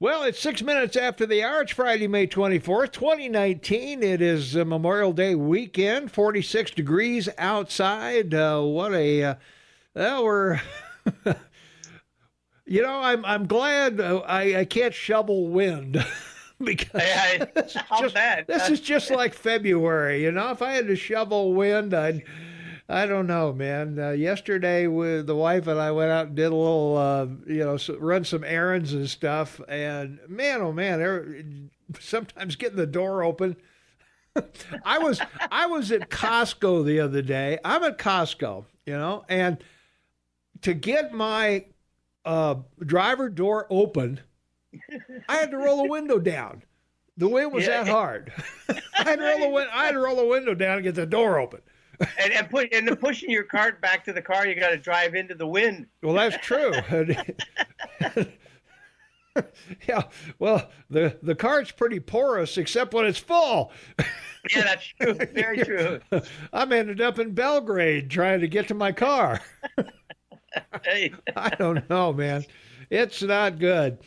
Well, it's 6 minutes after the hour. It's Friday, May 24th, 2019. It is Memorial Day weekend, 46 degrees outside. Well, we're, I'm glad I can't shovel wind because this is just like February. If I had to shovel wind, I don't know, man. Yesterday, with the wife and I went out and did a little, run some errands and stuff. And man, oh man, sometimes getting the door open. I was at Costco the other day. I'm at Costco, and to get my driver door open, I had to roll the window down. The wind was that hard. I had to roll the window down and get the door open. And pushing your cart back to the car, you got to drive into the wind. Well, that's true. Yeah. Well, the cart's pretty porous, except when it's full. Yeah, that's true. Very true. I'm ended up in Belgrade trying to get to my car. Hey. I don't know, man. It's not good.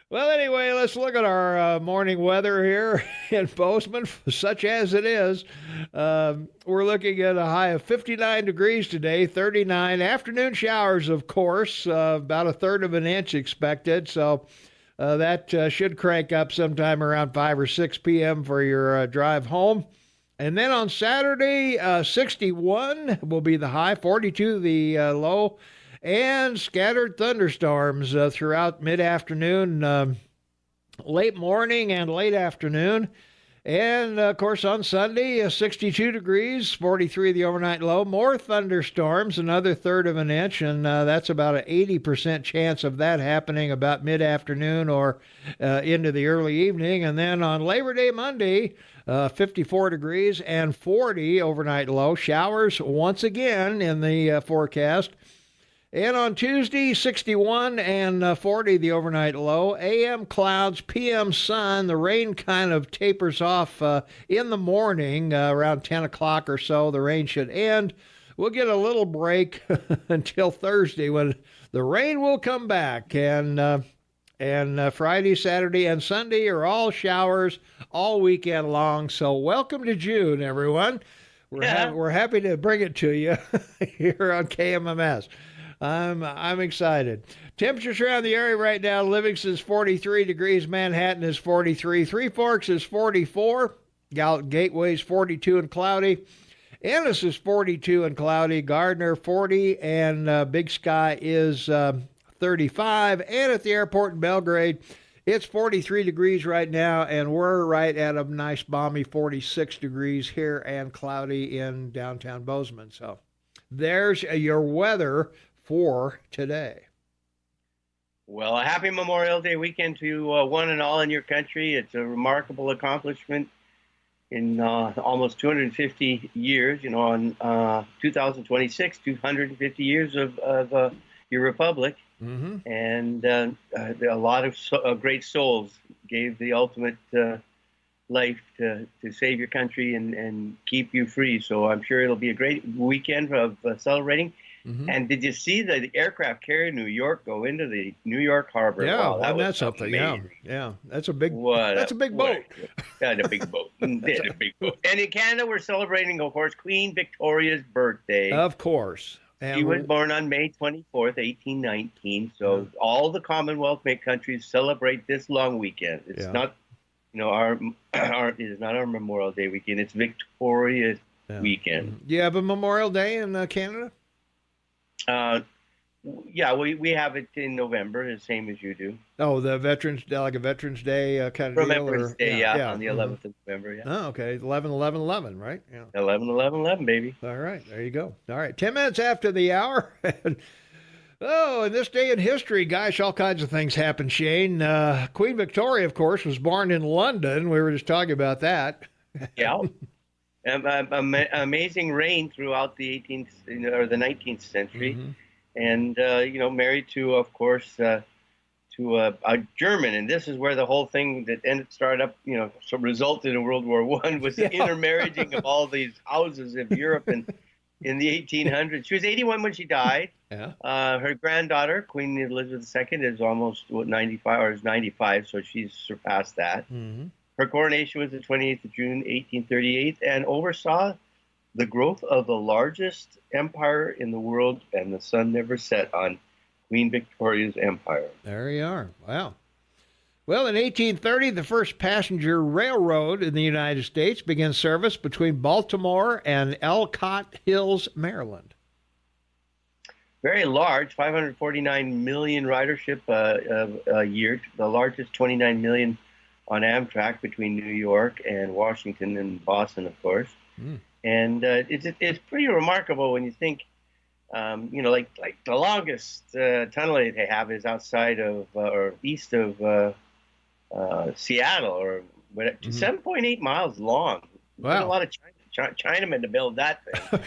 Well, anyway, let's look at our morning weather here in Bozeman, such as it is. We're looking at a high of 59 degrees today, 39. Afternoon showers, of course, about a third of an inch expected. So that should crank up sometime around 5 or 6 p.m. for your drive home. And then on Saturday, 61 will be the high, 42 the low. And scattered thunderstorms throughout mid-afternoon, late morning, and late afternoon. And, of course, on Sunday, 62 degrees, 43 the overnight low. More thunderstorms, another third of an inch, and that's about an 80% chance of that happening about mid-afternoon or into the early evening. And then on Labor Day Monday, 54 degrees and 40 overnight low. Showers once again in the forecast. And on Tuesday, 61 and 40, the overnight low. AM clouds, PM sun. The rain kind of tapers off in the morning, around 10 o'clock or so. The rain should end. We'll get a little break until Thursday when the rain will come back. And Friday, Saturday, and Sunday are all showers all weekend long. So welcome to June, everyone. We're happy to bring it to you here on KMMS. I'm excited. Temperatures around the area right now: Livingston's 43 degrees, Manhattan is 43, Three Forks is 44, Gateway's 42 and cloudy, Ennis is 42 and cloudy, Gardner 40, and Big Sky is 35. And at the airport in Belgrade, it's 43 degrees right now, and we're right at a nice balmy 46 degrees here and cloudy in downtown Bozeman. So there's your weather for today. Well, a happy Memorial Day weekend to one and all in your country. It's a remarkable accomplishment in almost 250 years. On 2026, 250 years of your republic. Mm-hmm. And a lot of great souls gave the ultimate life to save your country and keep you free. So I'm sure it'll be a great weekend of celebrating. Mm-hmm. And did you see the aircraft carrier New York go into the New York harbor? Yeah, wow, that's something. Amazing. Yeah, that's a big boat. That's a big boat. And a big boat. And in Canada, we're celebrating, of course, Queen Victoria's birthday. Of course. And she was born on May 24th, 1819. So all the Commonwealth countries celebrate this long weekend. It's not, it is not our Memorial Day weekend. It's Victoria's weekend. Do you have a Memorial Day in Canada? We have it in November, the same as you do. Oh, the Veterans Day, like a Veterans Day kind of Remembrance deal? Day, on the 11th of November, yeah. Oh, okay, 11/11/11, right? Yeah. 11/11/11, baby. All right, there you go. All right, 10 minutes after the hour. In this day in history, gosh, all kinds of things happened, Shane. Queen Victoria, of course, was born in London. We were just talking about that. Yeah. Amazing reign throughout the 18th or the 19th century. Mm-hmm. And, married to, of course, a German. And this is where the whole thing that started up, resulted in World War I was the intermarrying of all these houses of Europe. And in the 1800s. She was 81 when she died. Yeah. Her granddaughter, Queen Elizabeth II, is almost 95 or is 95, so she's surpassed that. Mm-hmm. Her coronation was the 28th of June, 1838, and oversaw the growth of the largest empire in the world, and the sun never set on Queen Victoria's empire. There you are. Wow. Well, in 1830, the first passenger railroad in the United States began service between Baltimore and Ellicott Hills, Maryland. Very large, 549 million ridership a year, the largest 29 million on Amtrak between New York and Washington and Boston, of course. Mm. And it's pretty remarkable when you think, like the longest tunnel they have is outside of or east of Seattle, or 7.8 miles long. Wow. A lot of Chinamen to build that thing.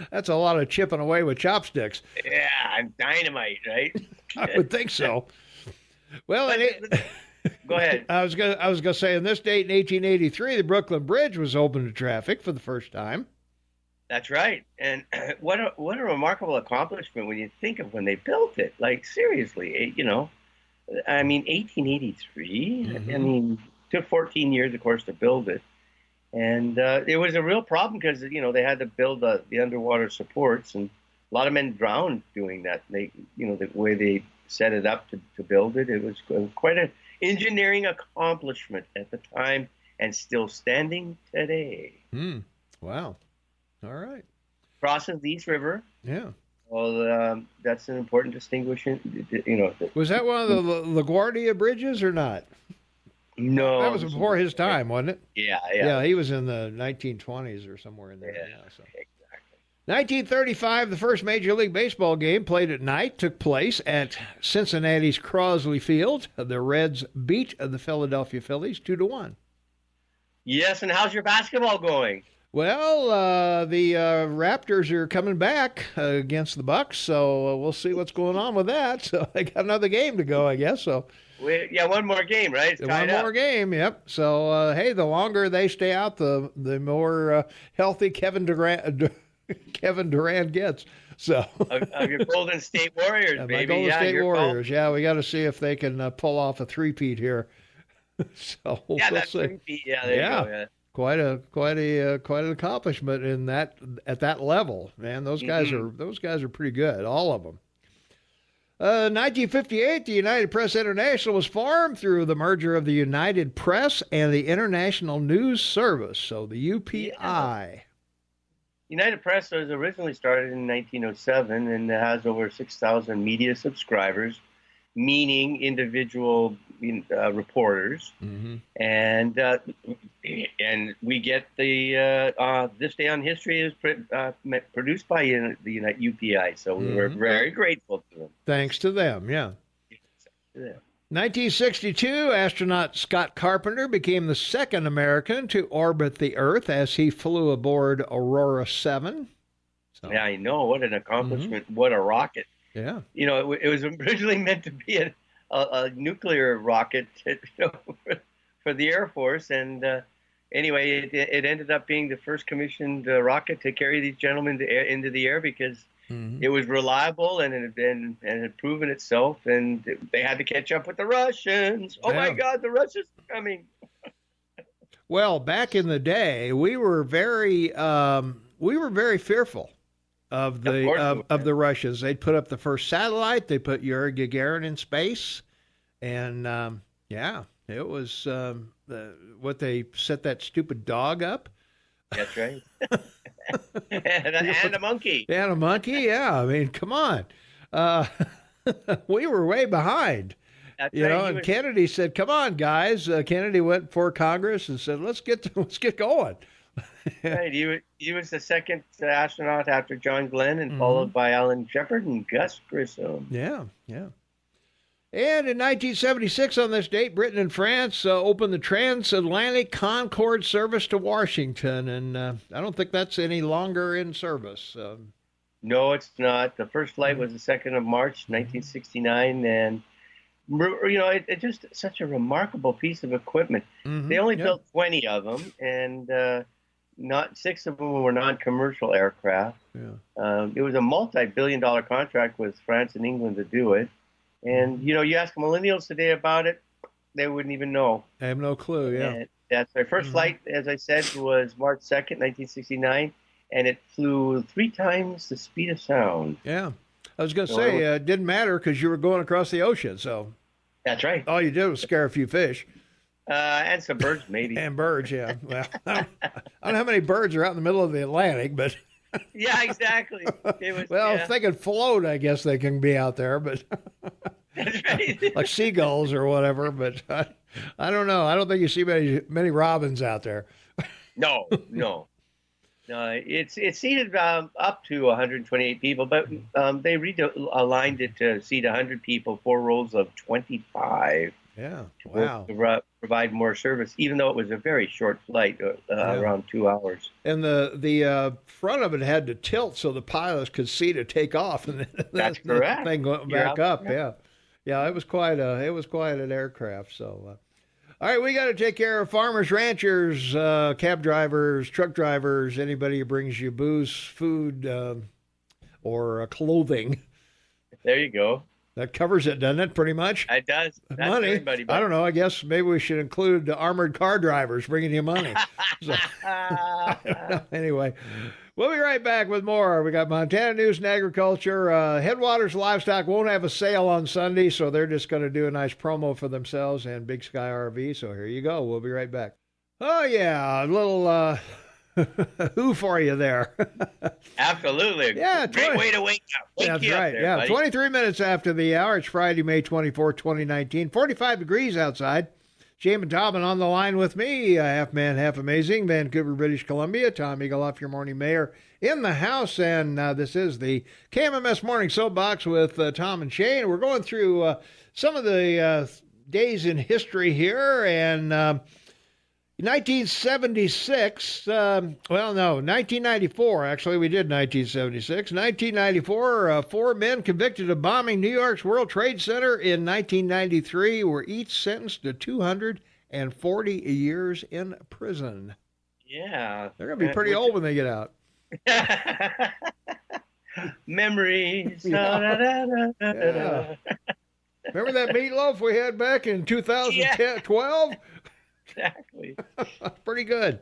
That's a lot of chipping away with chopsticks. Yeah, and dynamite, right? I would think so. Well, go ahead. I was gonna say, on this date in 1883, the Brooklyn Bridge was open to traffic for the first time. That's right, and what a remarkable accomplishment when you think of when they built it. Like seriously, 1883. Mm-hmm. I mean, took 14 years, of course, to build it. And it was a real problem because, they had to build the underwater supports, and a lot of men drowned doing that. They, the way they set it up to build it, it was quite an engineering accomplishment at the time, and still standing today. Wow. All right. Crosses the East River. Yeah. Well, that's an important distinction. Was that one of the LaGuardia bridges or not? No, that was before his time, wasn't it? Yeah. Yeah, he was in the 1920s or somewhere in there. Yeah, so. exactly. 1935, the first Major League Baseball game played at night took place at Cincinnati's Crosley Field. The Reds beat the Philadelphia Phillies 2-1. Yes, and how's your basketball going? Well, the Raptors are coming back against the Bucks, so we'll see what's going on with that. So they got another game to go, I guess. So. One more game, right? One more game, yep. So, hey, the longer they stay out, the more healthy Kevin Durant gets. So of your Golden State Warriors, baby. My Golden State Warriors. Yeah, we got to see if they can pull off a three-peat here. So we'll see. Three-peat. Yeah, there you go. Yeah. Quite an accomplishment in that at that level, man. Those guys are pretty good, all of them. 1958, the United Press International was formed through the merger of the United Press and the International News Service, so the UPI. Yeah. United Press was originally started in 1907 and has over 6,000 media subscribers, meaning individual reporters. Mm-hmm. And we get the This Day on History is produced by the UPI, so we're very grateful to them. Thanks to them, yeah. 1962, astronaut Scott Carpenter became the second American to orbit the Earth as he flew aboard Aurora 7. So. Yeah, I know. What an accomplishment. Mm-hmm. What a rocket. Yeah. It was originally meant to be a nuclear rocket for the Air Force. And anyway, it ended up being the first commissioned rocket to carry these gentlemen into the air because it was reliable and it had proven itself. And they had to catch up with the Russians. Oh, my God, the Russians are coming. Well, back in the day, we were very fearful of the Russians. They'd put up the first satellite. They put Yuri Gagarin in space, and it was what they set that stupid dog up. That's right. and a monkey. And a monkey. Yeah, I mean, come on. We were way behind. That's right. And Kennedy said, "Come on, guys." Kennedy went before Congress and said, "Let's get going." Right. He was the second astronaut after John Glenn, and followed by Alan Shepard and Gus Grissom. Yeah. And in 1976, on this date, Britain and France opened the transatlantic Concorde service to Washington, and I don't think that's any longer in service. No, it's not. The first flight was the 2nd of March, 1969, and it's just such a remarkable piece of equipment. They only built 20 of them, and not 6 of them were non-commercial aircraft. Yeah. It was a multi-billion-dollar contract with France and England to do it. And you ask millennials today about it, they wouldn't even know. I have no clue. Yeah. And that's my first flight, as I said, was March 2nd, 1969, and it flew 3 times the speed of sound. Yeah. I was going to say, it didn't matter because you were going across the ocean. So that's right. All you did was scare a few fish. And some birds, maybe. And birds, yeah. Well, I don't know how many birds are out in the middle of the Atlantic, but. Yeah, exactly. If they can float, I guess they can be out there, but. That's right. Like seagulls or whatever, but I don't know. I don't think you see many robins out there. No. It's seated up to 128 people, but they aligned it to seat 100 people, 4 rows of 25. Yeah, wow. To provide more service, even though it was a very short flight, around 2 hours. And the front of it had to tilt so the pilots could see to take off, and that's correct. The thing going back up. Yeah. It was quite an aircraft. So. All right, we got to take care of farmers, ranchers, cab drivers, truck drivers, anybody who brings you booze, food, or clothing. There you go. That covers it, doesn't it, pretty much? It does. That's money. Everybody, I don't know. I guess maybe we should include the armored car drivers bringing you money. Anyway, we'll be right back with more. We got Montana News and Agriculture. Headwaters Livestock won't have a sale on Sunday, so they're just going to do a nice promo for themselves and Big Sky RV. So here you go. We'll be right back. Oh, yeah. A little who for you there. Absolutely. Yeah. Great way to wake up. That's right. Yeah. Buddy. 23 minutes after the hour. It's Friday, May 24, 2019. 45 degrees outside. Jamin Taubman on the line with me, half man, half amazing, Vancouver, British Columbia. Tom Eagleoff, your morning mayor, in the house. And this is the KMMS Morning Soapbox with Tom and Shane. We're going through some of the days in history here. And 1976, 1994, actually, we did 1976. 1994, 4 men convicted of bombing New York's World Trade Center in 1993 were each sentenced to 240 years in prison. Yeah. They're going to be pretty old when they get out. Memories. Yeah. Yeah. Remember that meatloaf we had back in 2012? Exactly. Pretty good.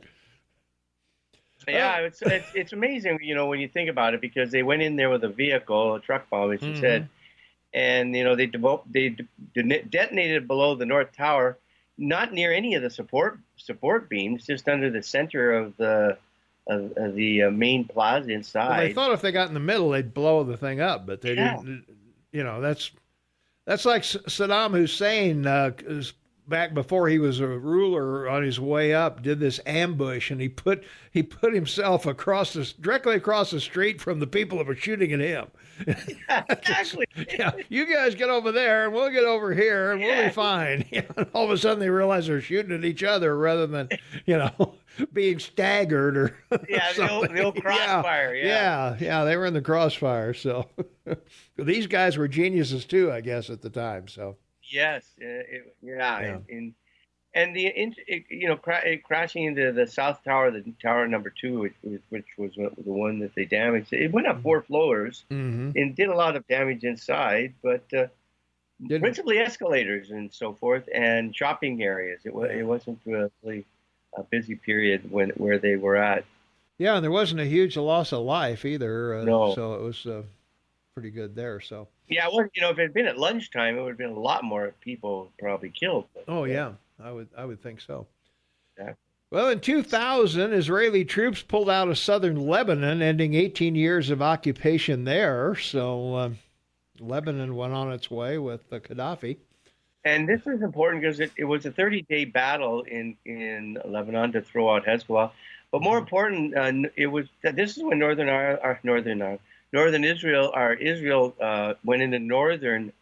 Yeah, it's amazing, when you think about it, because they went in there with a vehicle, a truck bomb, as you said, and they detonated below the North Tower, not near any of the support beams, just under the center of the main plaza inside. Well, they thought if they got in the middle, they'd blow the thing up, but they didn't. That's like Saddam Hussein. Back before he was a ruler, on his way up, did this ambush, and he put himself directly across the street from the people that were shooting at him. Exactly. Yeah, you guys get over there, and we'll get over here, and we'll be fine. And all of a sudden, they realize they're shooting at each other rather than being staggered or the old crossfire. Yeah, they were in the crossfire. So these guys were geniuses too, I guess, at the time. So. Yes, crashing into the South Tower, the tower number 2, which was the one that they damaged. It went up 4 floors and did a lot of damage inside, but principally escalators and so forth, and shopping areas. It wasn't really a busy period where they were at. Yeah, and there wasn't a huge loss of life either. No, so it was pretty good there. So. Yeah, well, if it had been at lunchtime, it would have been a lot more people probably killed. But, yeah, I would think so. Yeah. Well, in 2000, Israeli troops pulled out of southern Lebanon, ending 18 years of occupation there. So Lebanon went on its way with Gaddafi. And this is important because it was a 30-day battle in Lebanon to throw out Hezbollah. But more important, this is when Northern Israel went into northern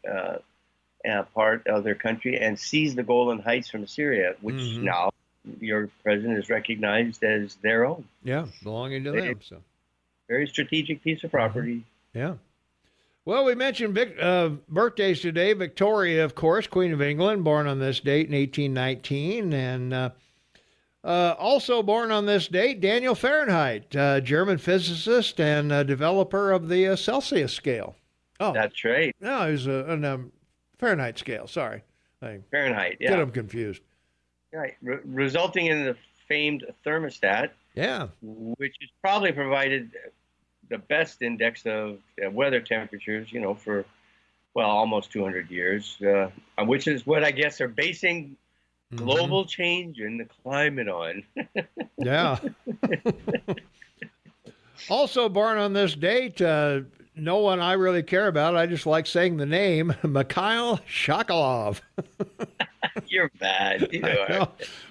part of their country and seized the Golan Heights from Syria, which now your president is recognized as their own. Yeah, belonging to them. So, very strategic piece of property. Yeah. Well, we mentioned birthdays today. Victoria, of course, Queen of England, born on this date in 1819, and Also born on this date, Daniel Fahrenheit, German physicist and developer of the Celsius scale. Oh, That's right. no, he was a Fahrenheit scale. Sorry. I Fahrenheit, get yeah. them confused. Right. Resulting in the famed thermostat, Yeah. which has probably provided the best index of weather temperatures, for, well, almost 200 years, which is what I guess they're basing global change in the climate on. Yeah. Also born on this date, no one I really care about. I just like saying the name, Mikhail Shakalov. You're bad. You are.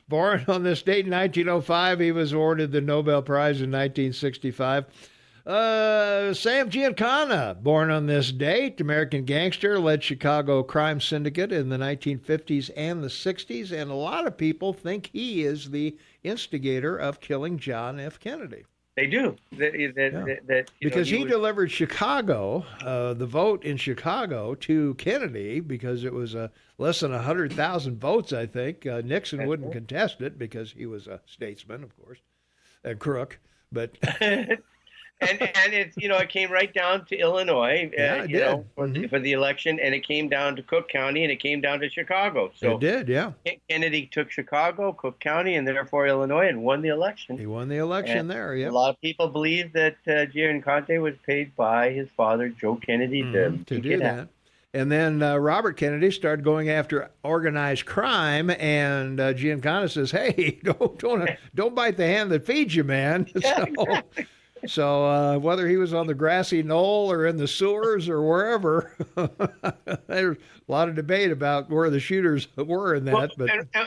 Born on this date in 1905, he was awarded the Nobel Prize in 1965. Sam Giancana, born on this date, American gangster, led Chicago crime syndicate in the 1950s and the 60s, and a lot of people think he is the instigator of killing John F. Kennedy. They do. Because he delivered Chicago, the vote in Chicago, to Kennedy because it was less than 100,000 votes, I think. Nixon wouldn't contest it because he was a statesman, of course, a crook. But and it's it came right down to Illinois, for the election, and it came down to Cook County, and it came down to Chicago. So it did, yeah. Kennedy took Chicago, Cook County, and therefore Illinois, and won the election. He won the election there, yeah. A lot of people believe that Giancana was paid by his father, Joe Kennedy, to do that. And then Robert Kennedy started going after organized crime, and Giancana says, "Hey, don't bite the hand that feeds you, man." Yeah, exactly. So whether he was on the grassy knoll or in the sewers or wherever, there's a lot of debate about where the shooters were in that.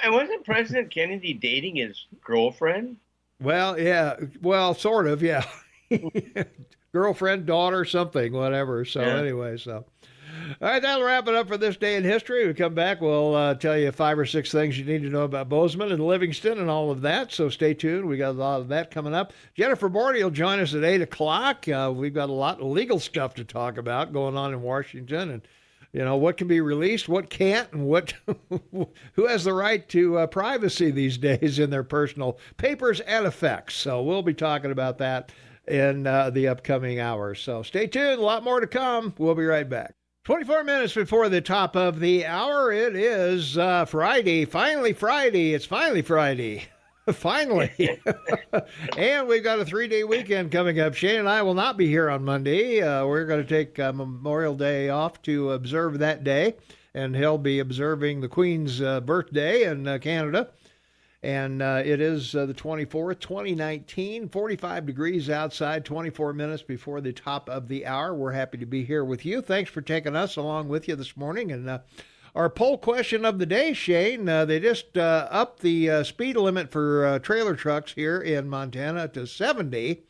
And wasn't President Kennedy dating his girlfriend? Well, yeah. Well, sort of, yeah. Girlfriend, daughter, something, whatever. So anyway, all right, that'll wrap it up for this day in history. We come back, we'll tell you 5 or 6 things you need to know about Bozeman and Livingston and all of that. So stay tuned. We got a lot of that coming up. Jennifer Bordy will join us at 8 o'clock. We've got a lot of legal stuff to talk about going on in Washington, and what can be released, what can't, and who has the right to privacy these days in their personal papers and effects. So we'll be talking about that in the upcoming hours. So stay tuned. A lot more to come. We'll be right back. 24 minutes before the top of the hour. It is Friday. Finally Friday. It's finally Friday. Finally. And we've got a 3-day weekend coming up. Shane and I will not be here on Monday. We're going to take Memorial Day off to observe that day. And he'll be observing the Queen's birthday in Canada. And it is the 24th, 2019, 45 degrees outside, 24 minutes before the top of the hour. We're happy to be here with you. Thanks for taking us along with you this morning. And our poll question of the day, Shane, they just upped the speed limit for trailer trucks here in Montana to 70.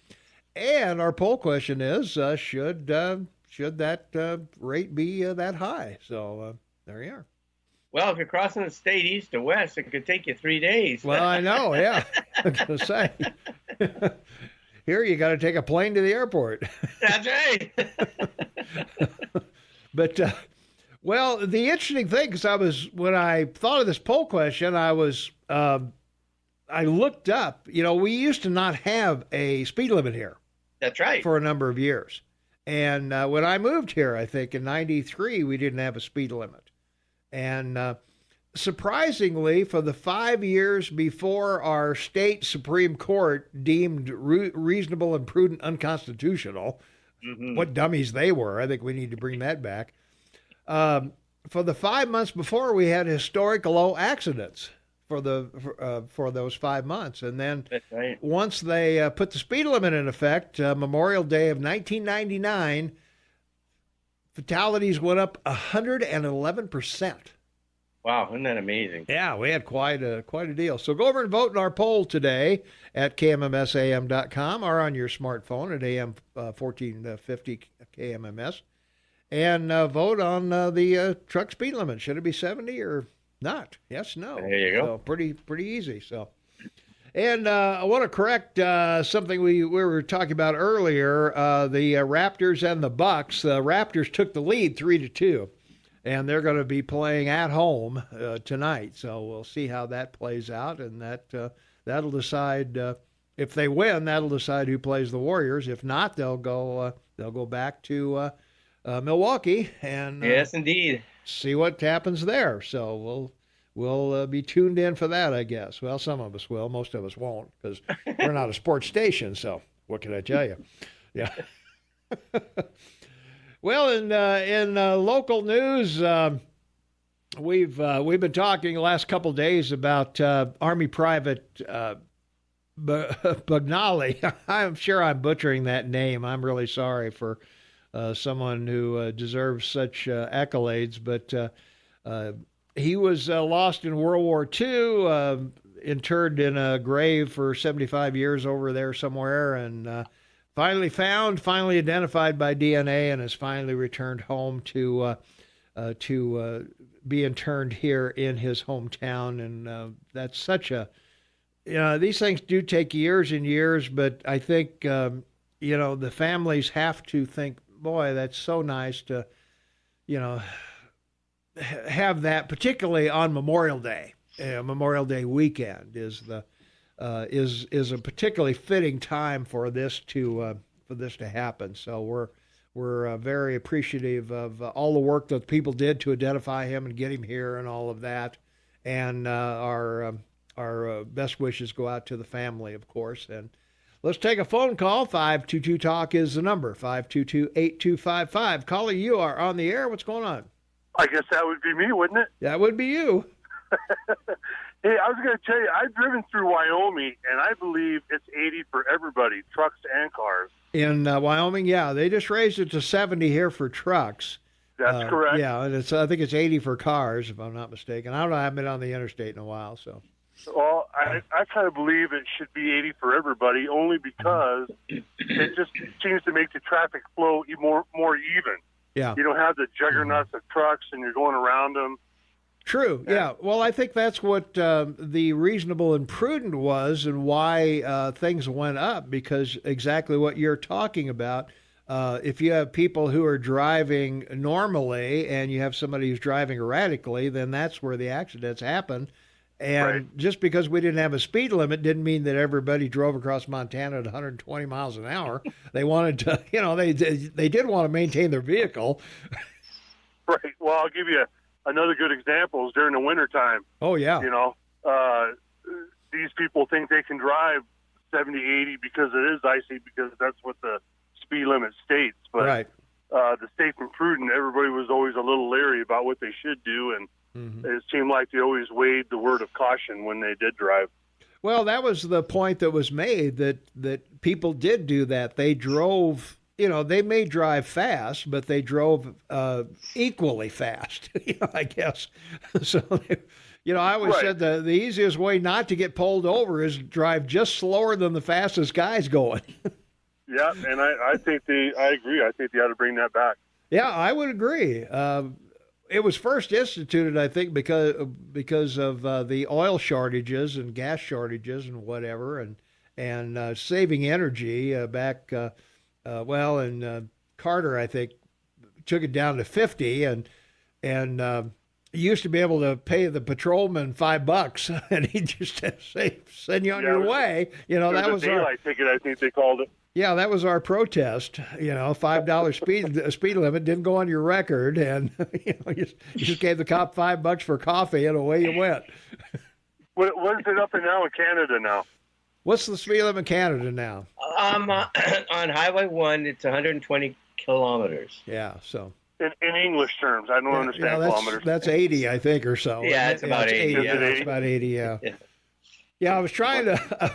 And our poll question is, should that rate be that high? So there you are. Well, if you're crossing the state east to west, it could take you 3 days. Well, I know, yeah. I was going to say. Here, you got to take a plane to the airport. That's right. But, well, the interesting thing, because when I thought of this poll question, I looked up, we used to not have a speed limit here. That's right. For a number of years. And when I moved here, I think in 93, we didn't have a speed limit. And surprisingly, for the 5 years before our state Supreme Court deemed reasonable and prudent unconstitutional, what dummies they were, I think we need to bring that back. For the 5 months before, we had historic low accidents for those 5 months. And then once they put the speed limit in effect, Memorial Day of 1999, fatalities went up 111%. Wow, isn't that amazing? Yeah, we had quite a deal. So go over and vote in our poll today at KMMSAM.com or on your smartphone at AM 1450 KMMS, and vote on the truck speed limit. Should it be 70 or not? Yes, no. There you go. So pretty easy. So. And I want to correct something we were talking about earlier. The Raptors and the Bucks. The Raptors took the lead 3-2, and they're going to be playing at home tonight. So we'll see how that plays out, and that'll decide if they win. That'll decide who plays the Warriors. If not, they'll go back to Milwaukee and Yes, indeed. see what happens there. So we'll be tuned in for that, I guess. Well, some of us will. Most of us won't because we're not a sports station. So what can I tell you? Yeah. Well, in local news, we've been talking the last couple of days about Army Private Boegli. I'm sure I'm butchering that name. I'm really sorry for someone who deserves such accolades, but he was lost in World War II, interred in a grave for 75 years over there somewhere, and finally found, finally identified by DNA, and has finally returned home to be interned here in his hometown. And that's such a, these things do take years and years, but I think, the families have to think, boy, that's so nice to, have that, particularly on Memorial Day. Memorial Day weekend is a particularly fitting time for this to happen. So we're very appreciative of all the work that people did to identify him and get him here and all of that. And our best wishes go out to the family, of course. And let's take a phone call. 522-TALK is the number, 522-8255. Caller, you are on the air. What's going on? I guess that would be me, wouldn't it? That would be you. Hey, I was going to tell you, I've driven through Wyoming, and I believe it's 80 for everybody, trucks and cars. In Wyoming, yeah, they just raised it to 70 here for trucks. That's correct. Yeah, and I think it's 80 for cars, if I'm not mistaken. I don't know. I haven't been on the interstate in a while, so. Well, I kind of believe it should be 80 for everybody, only because it just seems to make the traffic flow more even. Yeah. You don't have the juggernauts of trucks, and you're going around them. True. Yeah. Well, I think that's what the reasonable and prudent was, and why things went up, because exactly what you're talking about. If you have people who are driving normally and you have somebody who's driving erratically, then that's where the accidents happen. And Right. Just because we didn't have a speed limit didn't mean that everybody drove across Montana at 120 miles an hour. They wanted to, they did want to maintain their vehicle. Right. Well, I'll give you another good example is during the wintertime. Oh, yeah. These people think they can drive 70, 80 because it is icy, because that's what the speed limit states. But Right. The safe and prudent, everybody was always a little leery about what they should do, and it seemed like they always weighed the word of caution when they did drive. Well, that was the point that was made, that people did do that. They drove, they may drive fast, but they drove equally fast, I guess. So, I always said the easiest way not to get pulled over is drive just slower than the fastest guy's going. Yeah, and I agree. I think they ought to bring that back. Yeah, I would agree. It was first instituted, I think, because of the oil shortages and gas shortages and whatever, and saving energy back. And Carter, I think, took it down to 50, and you used to be able to pay the patrolman $5, and he just send you on your way. That was a daylight ticket, I think they called it. Yeah, that was our protest. $5 speed limit didn't go on your record, and you just gave the cop $5 for coffee, and away you went. What is it up and now in Canada now? What's the speed limit in Canada now? On Highway 1, it's 120 kilometers. Yeah, so. In English terms, I don't understand kilometers. That's 80, I think, or so. Yeah, it's about 80. Yeah, it's about 80. Yeah. Yeah, I was trying to.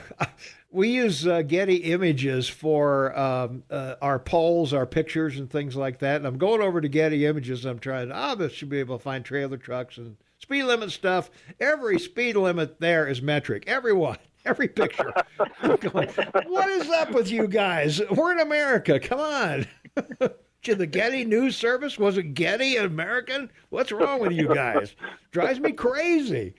We use Getty Images for our polls, our pictures, and things like that. And I'm going over to Getty Images. And I'm trying. I should be able to find trailer trucks and speed limit stuff. Every speed limit there is metric. Everyone. Every picture. I'm going, what is up with you guys? We're in America. Come on. The Getty News Service? Was it Getty American? What's wrong with you guys? Drives me crazy.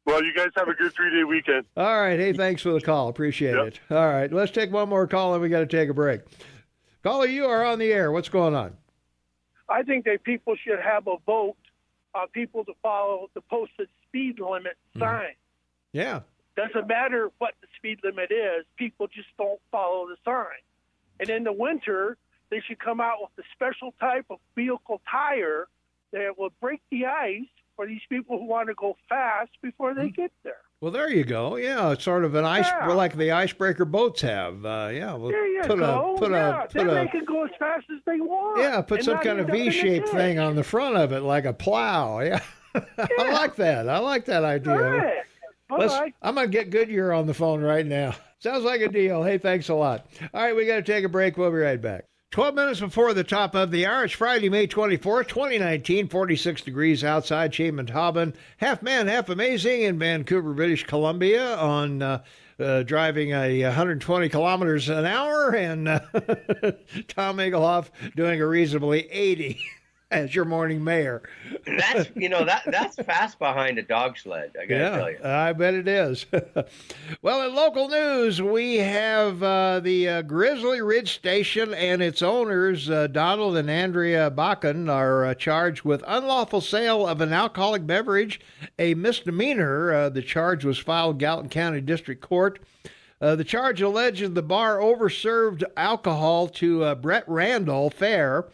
Well, you guys have a good 3-day weekend. All right. Hey, thanks for the call. Appreciate it. All right. Let's take one more call, and we got to take a break. Caller, you are on the air. What's going on? I think that people should have a vote on people to follow the posted speed limit sign. Yeah. Doesn't matter what the speed limit is, people just don't follow the sign. And in the winter, they should come out with a special type of vehicle tire that will break the ice for these people who want to go fast before they get there. Well, there you go. Yeah, it's sort of an like the icebreaker boats have. Yeah, well, There you go. Then they can go as fast as they want. Yeah, put and some not kind of end up in a V-shaped ditch. thing on the front of it, like a plow. Yeah, I like that. I like that idea. Correct. Bye-bye. I'm gonna get Goodyear on the phone right now. Sounds like a deal. Hey, thanks a lot. All right, we got to take a break. We'll be right back. 12 minutes before the top of the hour. It's Friday, May 24th, 2019, 46 degrees outside Shane Tauben. Half man, half amazing in Vancouver, British Columbia on driving 120 kilometers an hour, and Tom Egelhoff doing a reasonably 80 as your morning mayor. That's fast behind a dog sled, I gotta tell you. I bet it is. Well, in local news, we have the Grizzly Ridge Station and its owners, Donald and Andrea Bakken, are charged with unlawful sale of an alcoholic beverage, a misdemeanor. The charge was filed Gallatin County District Court. The charge alleges the bar overserved alcohol to Brett Randall Fair,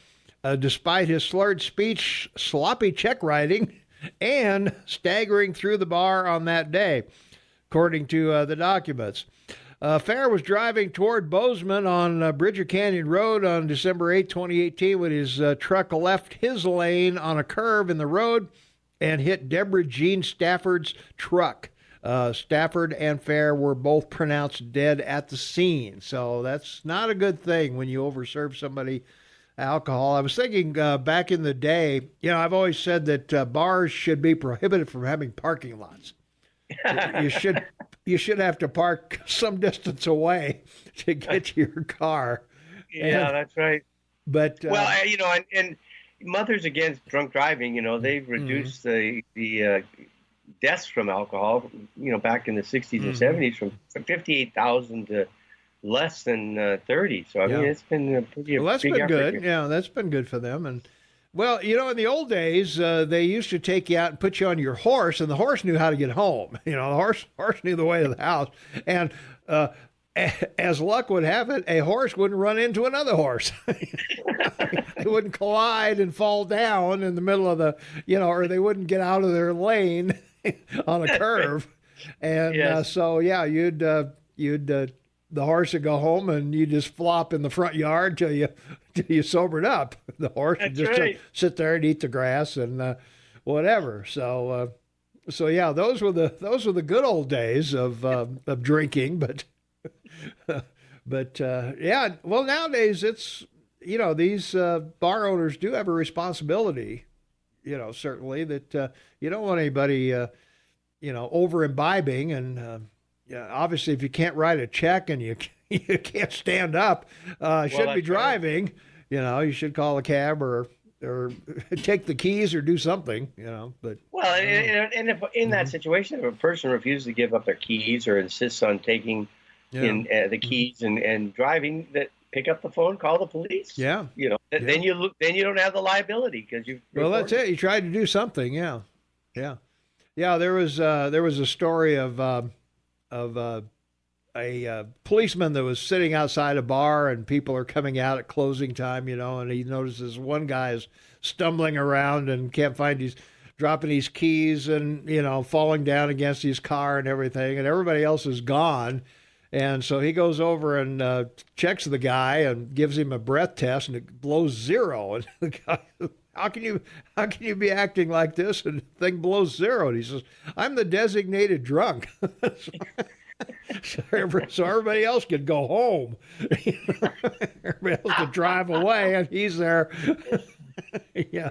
despite his slurred speech, sloppy check writing, and staggering through the bar on that day, according to the documents. Fair was driving toward Bozeman on Bridger Canyon Road on December 8, 2018, when his truck left his lane on a curve in the road and hit Deborah Jean Stafford's truck. Stafford and Fair were both pronounced dead at the scene. So that's not a good thing when you overserve somebody alcohol. I was thinking back in the day, I've always said that bars should be prohibited from having parking lots. You should have to park some distance away to get to your car. Yeah, that's right. But and Mothers Against Drunk Driving, they've reduced the deaths from alcohol, back in the 60s and 70s from 58,000 to less than 30. So, I mean, it's been a pretty big that's been effort good. here. Yeah, that's been good for them. And, well, in the old days, they used to take you out and put you on your horse, and the horse knew how to get home. The horse knew the way to the house. And as luck would have it, a horse wouldn't run into another horse. They wouldn't collide and fall down in the middle of the, or they wouldn't get out of their lane on a curve. And you'd the horse would go home, and you just flop in the front yard till you sobered up. The horse would just sit there and eat the grass and whatever. So those were the good old days of drinking. But well, nowadays it's these bar owners do have a responsibility. Certainly that you don't want anybody over imbibing and. Obviously, if you can't write a check and you can't stand up, shouldn't be driving. Right. You should call a cab or take the keys or do something. But and if in that situation, if a person refuses to give up their keys or insists on taking the keys and driving, that pick up the phone, call the police. Yeah. Then you don't have the liability because you've. Well, that's it. You tried to do something. Yeah. There was a story of a policeman that was sitting outside a bar, and people are coming out at closing time, and he notices one guy is stumbling around and can't find he's dropping his keys and, falling down against his car and everything, and everybody else is gone. And so he goes over and checks the guy and gives him a breath test, and it blows 0. And the guy, how can you be acting like this? And the thing blows 0. And he says, I'm the designated drunk. So everybody else could go home. Everybody else could drive away, and he's there. Yeah.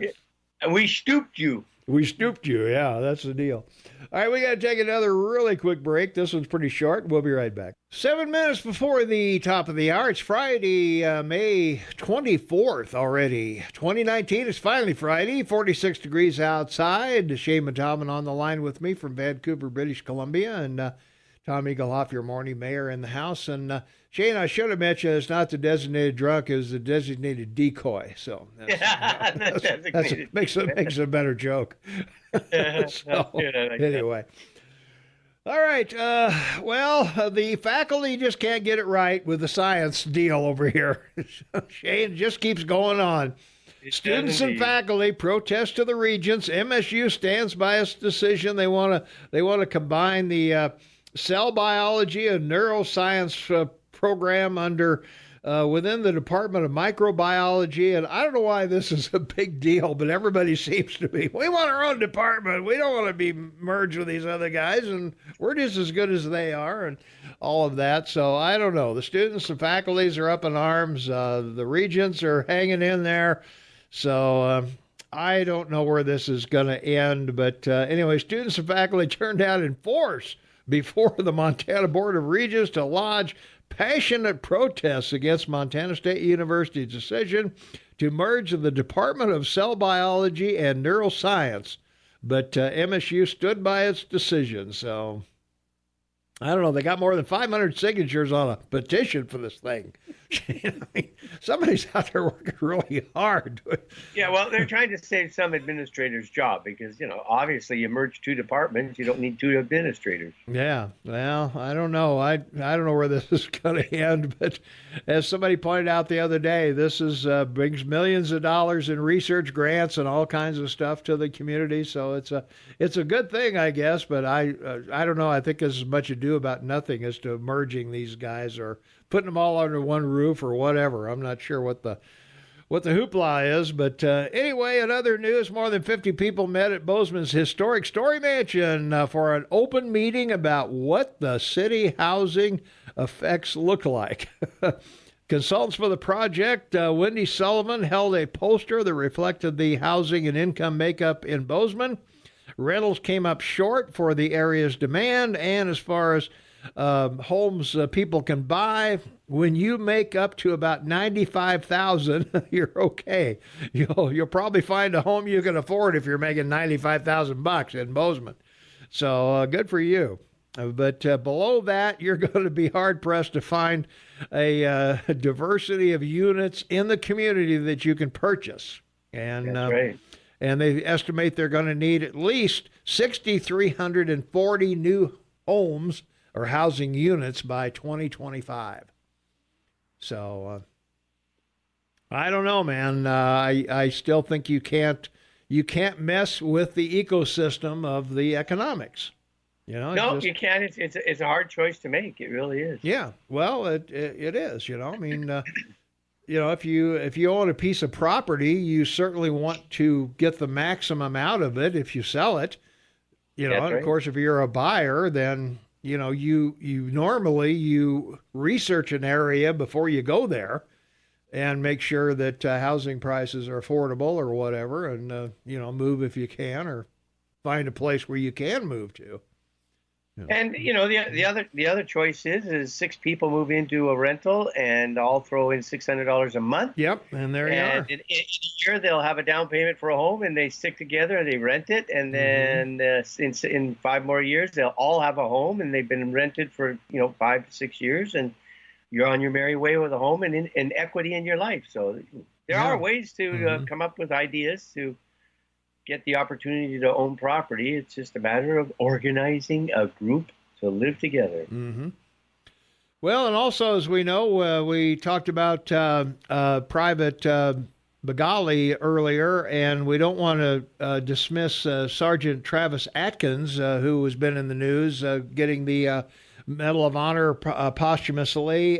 And we stooped you. Yeah, that's the deal. All right, we got to take another really quick break. This one's pretty short. We'll be right back. 7 minutes before the top of the hour. It's Friday, May 24th already. 2019 is finally Friday. 46 degrees outside. Shane Tauben on the line with me from Vancouver, British Columbia, and Tom Egelhoff, your morning mayor, in the house. And Shane, I should have mentioned it's not the designated drunk, it's the designated decoy. So that makes it a better joke. So, anyway. All right. The faculty just can't get it right with the science deal over here. Shane, just keeps going on. Students and faculty protest to the regents. MSU stands by its decision. They want to combine the cell biology and neuroscience program under within the Department of Microbiology. And I don't know why this is a big deal, but everybody seems to be. We want our own department. We don't want to be merged with these other guys, and we're just as good as they are, and all of that. So I don't know. The students and faculties are up in arms. The regents are hanging in there. So I don't know where this is going to end. But anyway, students and faculty turned out in force before the Montana Board of Regents to lodge passionate protests against Montana State University's decision to merge the Department of Cell Biology and Neuroscience. But MSU stood by its decision. So I don't know. They got more than 500 signatures on a petition for this thing. I mean, somebody's out there working really hard. Yeah, well, they're trying to save some administrators' job because, obviously you merge two departments, you don't need two administrators. Yeah, well, I don't know. I don't know where this is going to end, but as somebody pointed out the other day, this is brings millions of dollars in research grants and all kinds of stuff to the community. So it's a good thing, I guess. But I don't know. I think there's as much ado about nothing as to merging these guys or putting them all under one roof or whatever. I'm not sure what the hoopla is, but anyway, in other news, more than 50 people met at Bozeman's historic Story Mansion for an open meeting about what the city housing effects look like. Consultants for the project, Wendy Sullivan, held a poster that reflected the housing and income makeup in Bozeman. Rentals came up short for the area's demand, and as far as homes people can buy, when you make up to about 95,000, you're okay. You'll probably find a home you can afford if you're making 95,000 bucks in Bozeman. So good for you. But below that, you're going to be hard pressed to find a diversity of units in the community that you can purchase. And that's right. And they estimate they're going to need at least 6,340 new homes or housing units by 2025. So I don't know, man. I still think you can't mess with the ecosystem of the economics. No, you can't. It's a hard choice to make. It really is. Yeah. Well, it is. I mean, if you own a piece of property, you certainly want to get the maximum out of it if you sell it. And right. Of course, if you're a buyer, then you normally research an area before you go there and make sure that housing prices are affordable or whatever, and move if you can, or find a place where you can move to. And the other choice is 6 people move into a rental and I'll throw in $600 a month. Yep, and there you are. In a year they'll have a down payment for a home and they stick together and they rent it, and then in 5 more years they'll all have a home and they've been rented for 5 to 6 years, and you're on your merry way with a home and equity in your life. So there are ways to come up with ideas to get the opportunity to own property. It's just a matter of organizing a group to live together. Mm-hmm. Well, and also, as we know, we talked about Private Boegli earlier, and we don't want to dismiss Sergeant Travis Atkins, who has been in the news, getting the Medal of Honor posthumously.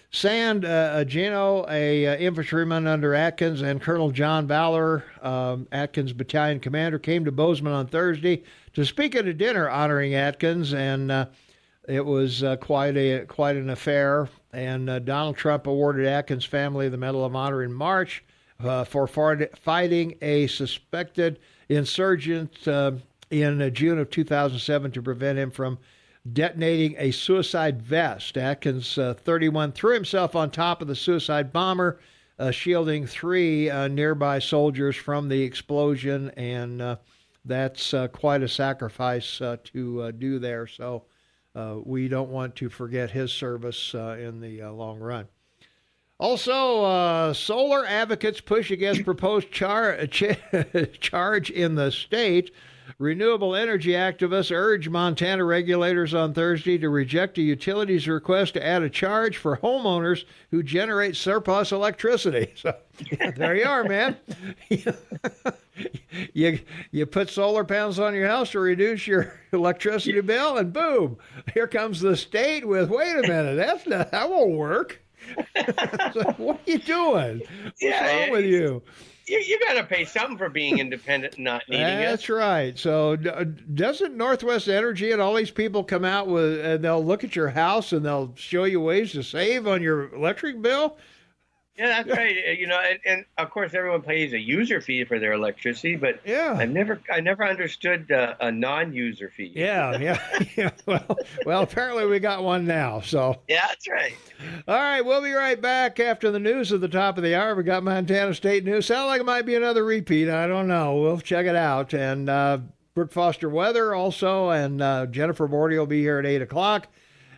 Sand Gino, a infantryman under Atkins, and Colonel John Valor, Atkins battalion commander, came to Bozeman on Thursday to speak at a dinner honoring Atkins, and it was quite an affair. And Donald Trump awarded Atkins' family the Medal of Honor in March for fighting a suspected insurgent in June of 2007 to prevent him from detonating a suicide vest. Atkins, 31, threw himself on top of the suicide bomber, shielding 3 nearby soldiers from the explosion, and that's quite a sacrifice to do there. So we don't want to forget his service in the long run. Also, solar advocates push against proposed charge in the state Renewable energy activists urged Montana regulators on Thursday to reject a utility's request to add a charge for homeowners who generate surplus electricity. So there you are, man. you put solar panels on your house to reduce your electricity bill, and boom, here comes the state with, wait a minute, that won't work. So, what are you doing? What's wrong with you? You got to pay something for being independent and not needing it. That's right. So doesn't Northwestern Energy and all these people come out with, and they'll look at your house and they'll show you ways to save on your electric bill? Yeah, that's right. And of course everyone pays a user fee for their electricity, but yeah, I never understood a non-user fee. Yeah. Well, apparently we got one now. So yeah, that's right. All right, we'll be right back after the news at the top of the hour. We got Montana State news. Sound like it might be another repeat. I don't know. We'll check it out. And Brooke Foster weather also, and Jennifer Bordy will be here at 8:00.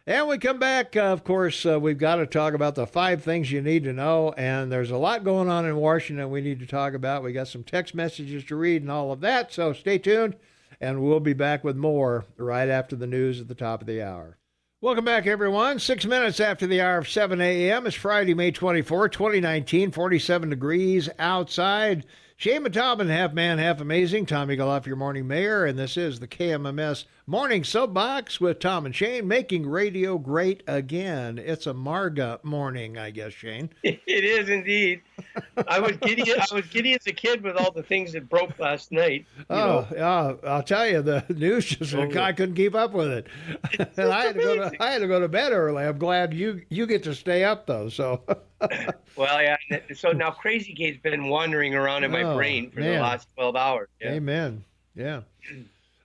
And we come back, of course, we've got to talk about the 5 things you need to know. And there's a lot going on in Washington we need to talk about. We got some text messages to read and all of that. So stay tuned, and we'll be back with more right after the news at the top of the hour. Welcome back, everyone. 6 minutes after the hour of 7 a.m. It's Friday, May 24, 2019, 47 degrees outside. Shane Taubman, half man, half amazing. Tommy Goloff, your morning mayor, and this is the KMMS Morning Soapbox with Tom and Shane, making radio great again. It's a Marga morning, I guess, Shane. It is indeed. I was giddy as a kid with all the things that broke last night. I'll tell you, the news just I couldn't keep up with it, and I had to go to bed early. I'm glad you get to stay up though. So. Well, yeah. So now Crazy Kate's been wandering around in my brain for the last 12 hours. Yeah. Amen. Yeah.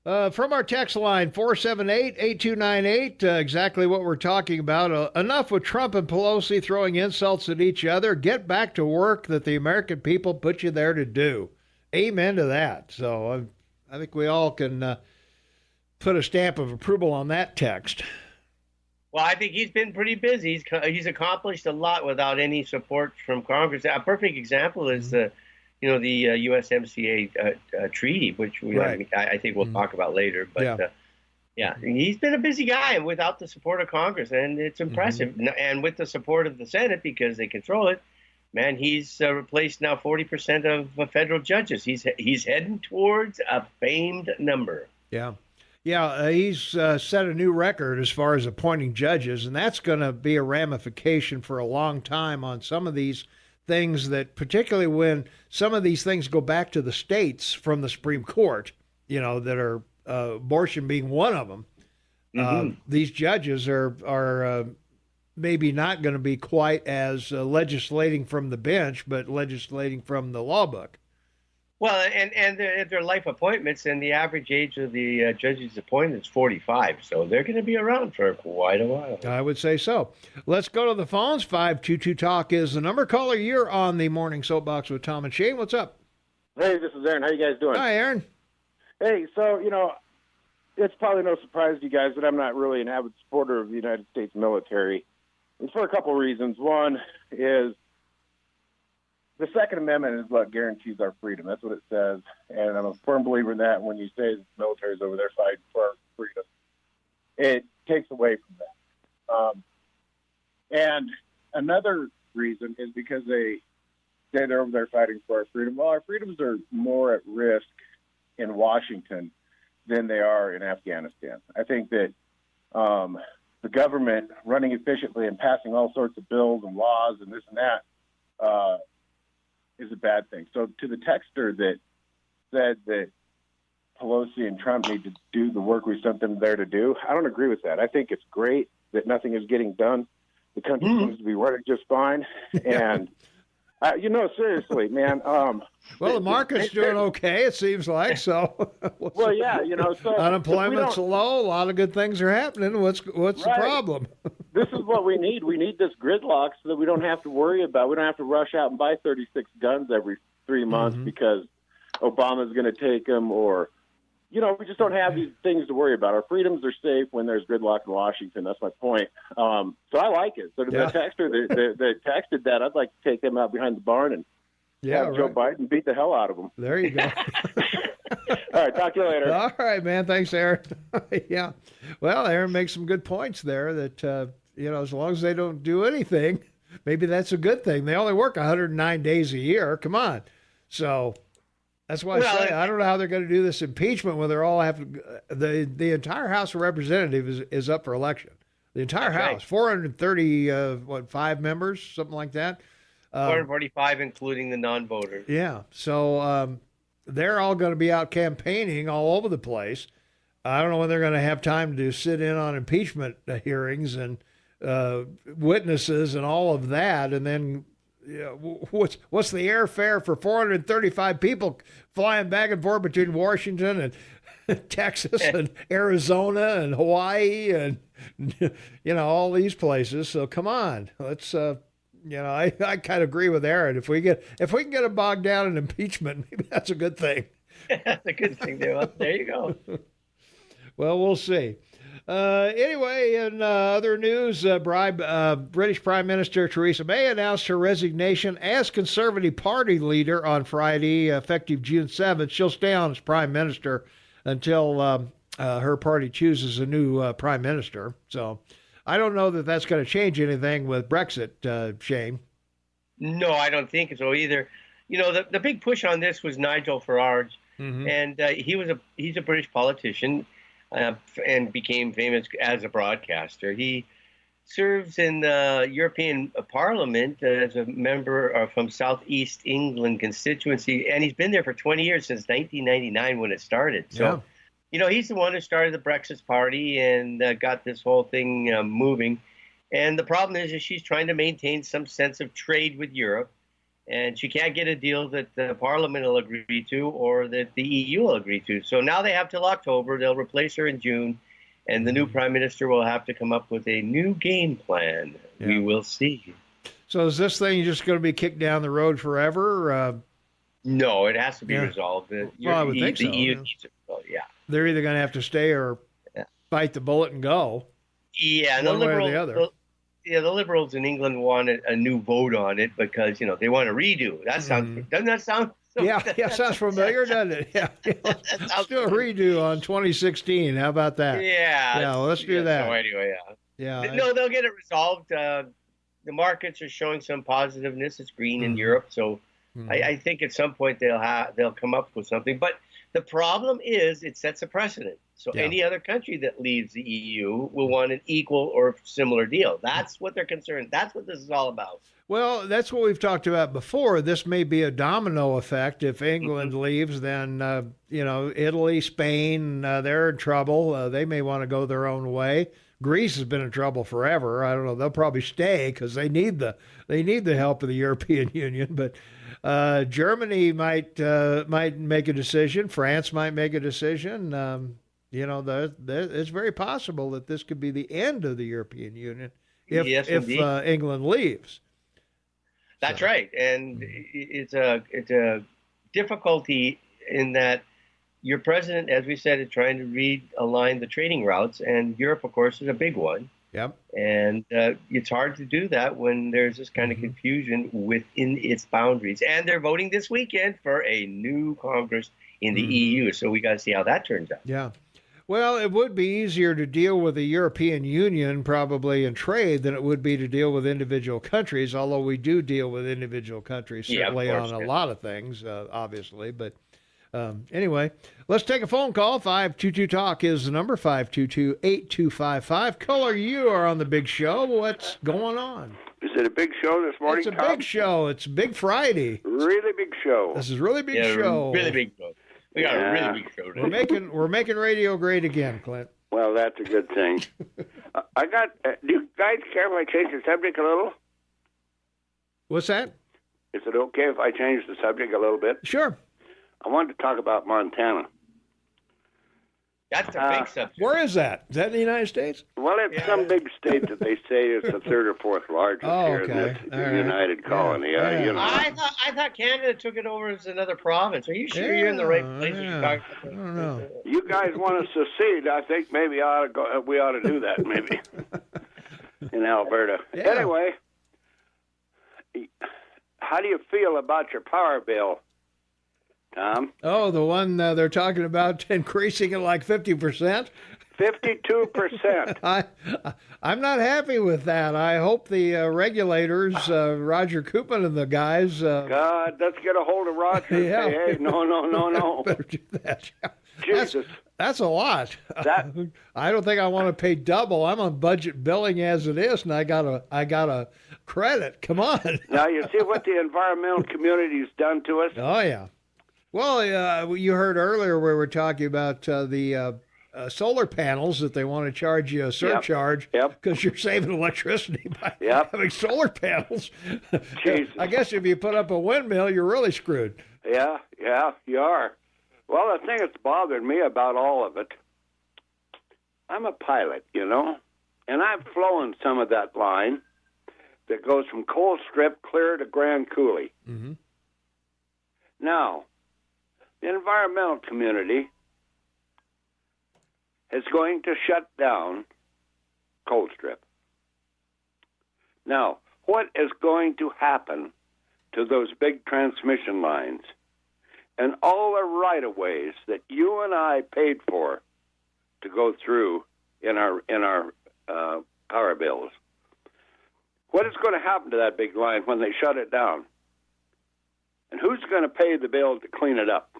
From our text line, 478-8298, exactly what we're talking about. Enough with Trump and Pelosi throwing insults at each other. Get back to work that the American people put you there to do. Amen to that. So I think we all can put a stamp of approval on that text. Well, I think he's been pretty busy. He's accomplished a lot without any support from Congress. A perfect example is the USMCA treaty, which I think we'll talk about later. But he's been a busy guy without the support of Congress, and it's impressive. Mm-hmm. And with the support of the Senate, because they control it, man, he's replaced now 40% of federal judges. He's heading towards a famed number. Yeah. Yeah, he's set a new record as far as appointing judges, and that's going to be a ramification for a long time on some of these things that, particularly when some of these things go back to the states from the Supreme Court, that are abortion being one of them. Mm-hmm. These judges are maybe not going to be quite as legislating from the bench, but legislating from the law book. Well, and they're life appointments, and the average age of the judges appointed is 45, so they're going to be around for quite a while. I would say so. Let's go to the phones. 522-TALK is the number. Caller, you're on the Morning Soapbox with Tom and Shane. What's up? Hey, this is Aaron. How you guys doing? Hi, Aaron. Hey, so, it's probably no surprise to you guys that I'm not really an avid supporter of the United States military. And for a couple of reasons. One is the Second Amendment is what guarantees our freedom. That's what it says. And I'm a firm believer in that. When you say the military's over there fighting for our freedom, it takes away from that. And another reason is because they say they're over there fighting for our freedom. Well, our freedoms are more at risk in Washington than they are in Afghanistan. I think that the government running efficiently and passing all sorts of bills and laws and this and that is a bad thing. So to the texter that said that Pelosi and Trump need to do the work we sent them there to do, I don't agree with that. I think it's great that nothing is getting done. The country seems to be running just fine. And, seriously, man. Well, the market's doing okay, it seems like. So, well, yeah, so unemployment's low. A lot of good things are happening. What's the problem? This is what we need. We need this gridlock so that we don't have to worry about. We don't have to rush out and buy 36 guns every 3 months because Obama's going to take them, or we just don't have these things to worry about. Our freedoms are safe when there's gridlock in Washington. That's my point. So I like it. So to the texter that texted that, I'd like to take them out behind the barn and Yeah, have Joe Biden beat the hell out of them. There you go. All right, talk to you later. All right, man. Thanks, Aaron. Yeah. Well, Aaron makes some good points there that, as long as they don't do anything, maybe that's a good thing. They only work 109 days a year. Come on. So that's why I say I don't know how they're going to do this impeachment when they're all the entire House of Representatives is up for election. The entire House, 430, 5 members, something like that. 445, including the non-voters. Yeah. So they're all going to be out campaigning all over the place. I don't know when they're going to have time to sit in on impeachment hearings and witnesses and all of that. And then what's the airfare for 435 people flying back and forth between Washington and Texas and Arizona and Hawaii and, all these places. So come on, let's, I kind of agree with Aaron. If we can get them bogged down in impeachment, maybe that's a good thing. That's a good thing, there you go. Well, we'll see. Anyway, in other news, British Prime Minister Theresa May announced her resignation as Conservative Party leader on Friday, effective June 7th. She'll stay on as Prime Minister until her party chooses a new Prime Minister. So I don't know that that's going to change anything with Brexit, Shane. No, I don't think so either. The big push on this was Nigel Farage, and he's a British politician. And became famous as a broadcaster. He serves in the European Parliament as a member from Southeast England constituency, and he's been there for 20 years, since 1999 when it started. So, he's the one who started the Brexit Party and got this whole thing moving. And the problem is she's trying to maintain some sense of trade with Europe, and she can't get a deal that the Parliament will agree to or that the EU will agree to. So now they have till October. They'll replace her in June, and the new Prime Minister will have to come up with a new game plan. Yeah. We will see. So is this thing just going to be kicked down the road forever? No, it has to be resolved. I would think so. The EU needs it. So, yeah. They're either going to have to stay or bite the bullet and go. Yeah, and one way or the other. The Liberals in England want a new vote on it because, they want a redo. That sounds, doesn't that sound? Sounds familiar, doesn't it? Yeah. Let's do a redo on 2016. How about that? Yeah. Yeah, let's do that. So anyway, yeah. They'll get it resolved. The markets are showing some positiveness. It's green in Europe, so I think at some point they'll come up with something. But the problem is it sets a precedent. So any other country that leaves the EU will want an equal or similar deal. That's what they're concerned. That's what this is all about. Well, that's what we've talked about before. This may be a domino effect. If England leaves, then, Italy, Spain, they're in trouble. They may want to go their own way. Greece has been in trouble forever. I don't know. They'll probably stay because they need the help of the European Union. But Germany might make a decision. France might make a decision. It's very possible that this could be the end of the European Union if England leaves. That's right, and it's a difficulty in that your president, as we said, is trying to realign the trading routes, and Europe, of course, is a big one. Yep. And it's hard to do that when there's this kind of confusion within its boundaries. And they're voting this weekend for a new Congress in the EU, so we got to see how that turns out. Yeah. Well, it would be easier to deal with the European Union probably in trade than it would be to deal with individual countries, although we do deal with individual countries certainly on a lot of things, obviously. But anyway, let's take a phone call. 522-TALK is the number, 522-8255. Caller, you are on the big show. What's going on? Is it a big show this morning, It's a big show. It's Big Friday. Really big show. This is really big show. Really big show. We got a really big show today. We're making radio great again, Clint. Well, that's a good thing. do you guys care if I change the subject a little? What's that? Is it okay if I change the subject a little bit? Sure. I wanted to talk about Montana. That's a big subject. Where is that? Is that in the United States? Well, it's some big state that they say is the third or fourth largest here in this United colony. Yeah. I thought Canada took it over as another province. Are you sure you're in the right place? I don't know. You guys want to secede? I think maybe we ought to do that maybe in Alberta. Yeah. Anyway, How do you feel about your power bill, Tom? Oh, the one they're talking about increasing it like 50%? 52%. I'm not happy with that. I hope the regulators, Roger Koopman and the guys. God, let's get a hold of Roger and Yeah. say, hey, no. Better do that. Jesus. That's a lot. That- I don't think I want to pay double. I'm on budget billing as it is, and I got a credit. Come on. Now, you see what the environmental community's done to us? Oh, yeah. Well, you heard earlier where we're talking about the solar panels that they want to charge you a surcharge because you're saving electricity by having solar panels. Jesus. I guess if you put up a windmill, you're really screwed. Yeah, you are. Well, the thing that's bothered me about all of it, I'm a pilot, and I've flown some of that line that goes from Coal Strip clear to Grand Coulee. Mm-hmm. Now, the environmental community is going to shut down Coal Strip. Now, what is going to happen to those big transmission lines and all the right-of-ways that you and I paid for to go through in our power bills? What is going to happen to that big line when they shut it down? And who's going to pay the bill to clean it up?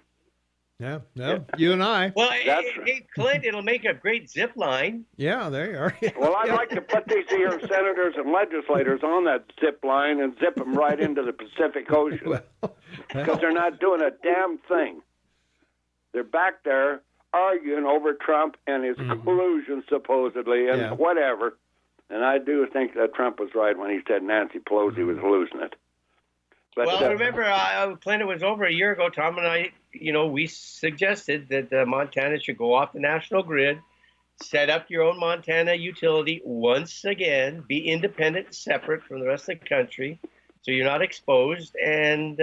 Yeah, you and I. Well, hey, Clint, it'll make a great zip line. Yeah, there you are. Well, I'd like to put these here senators and legislators on that zip line and zip them right into the Pacific Ocean because they're not doing a damn thing. They're back there arguing over Trump and his collusion, supposedly, and whatever. And I do think that Trump was right when he said Nancy Pelosi was losing it. But, well, remember, Clint, it was over a year ago, Tom and I, we suggested that Montana should go off the national grid, set up your own Montana utility once again, be independent, separate from the rest of the country, so you're not exposed, and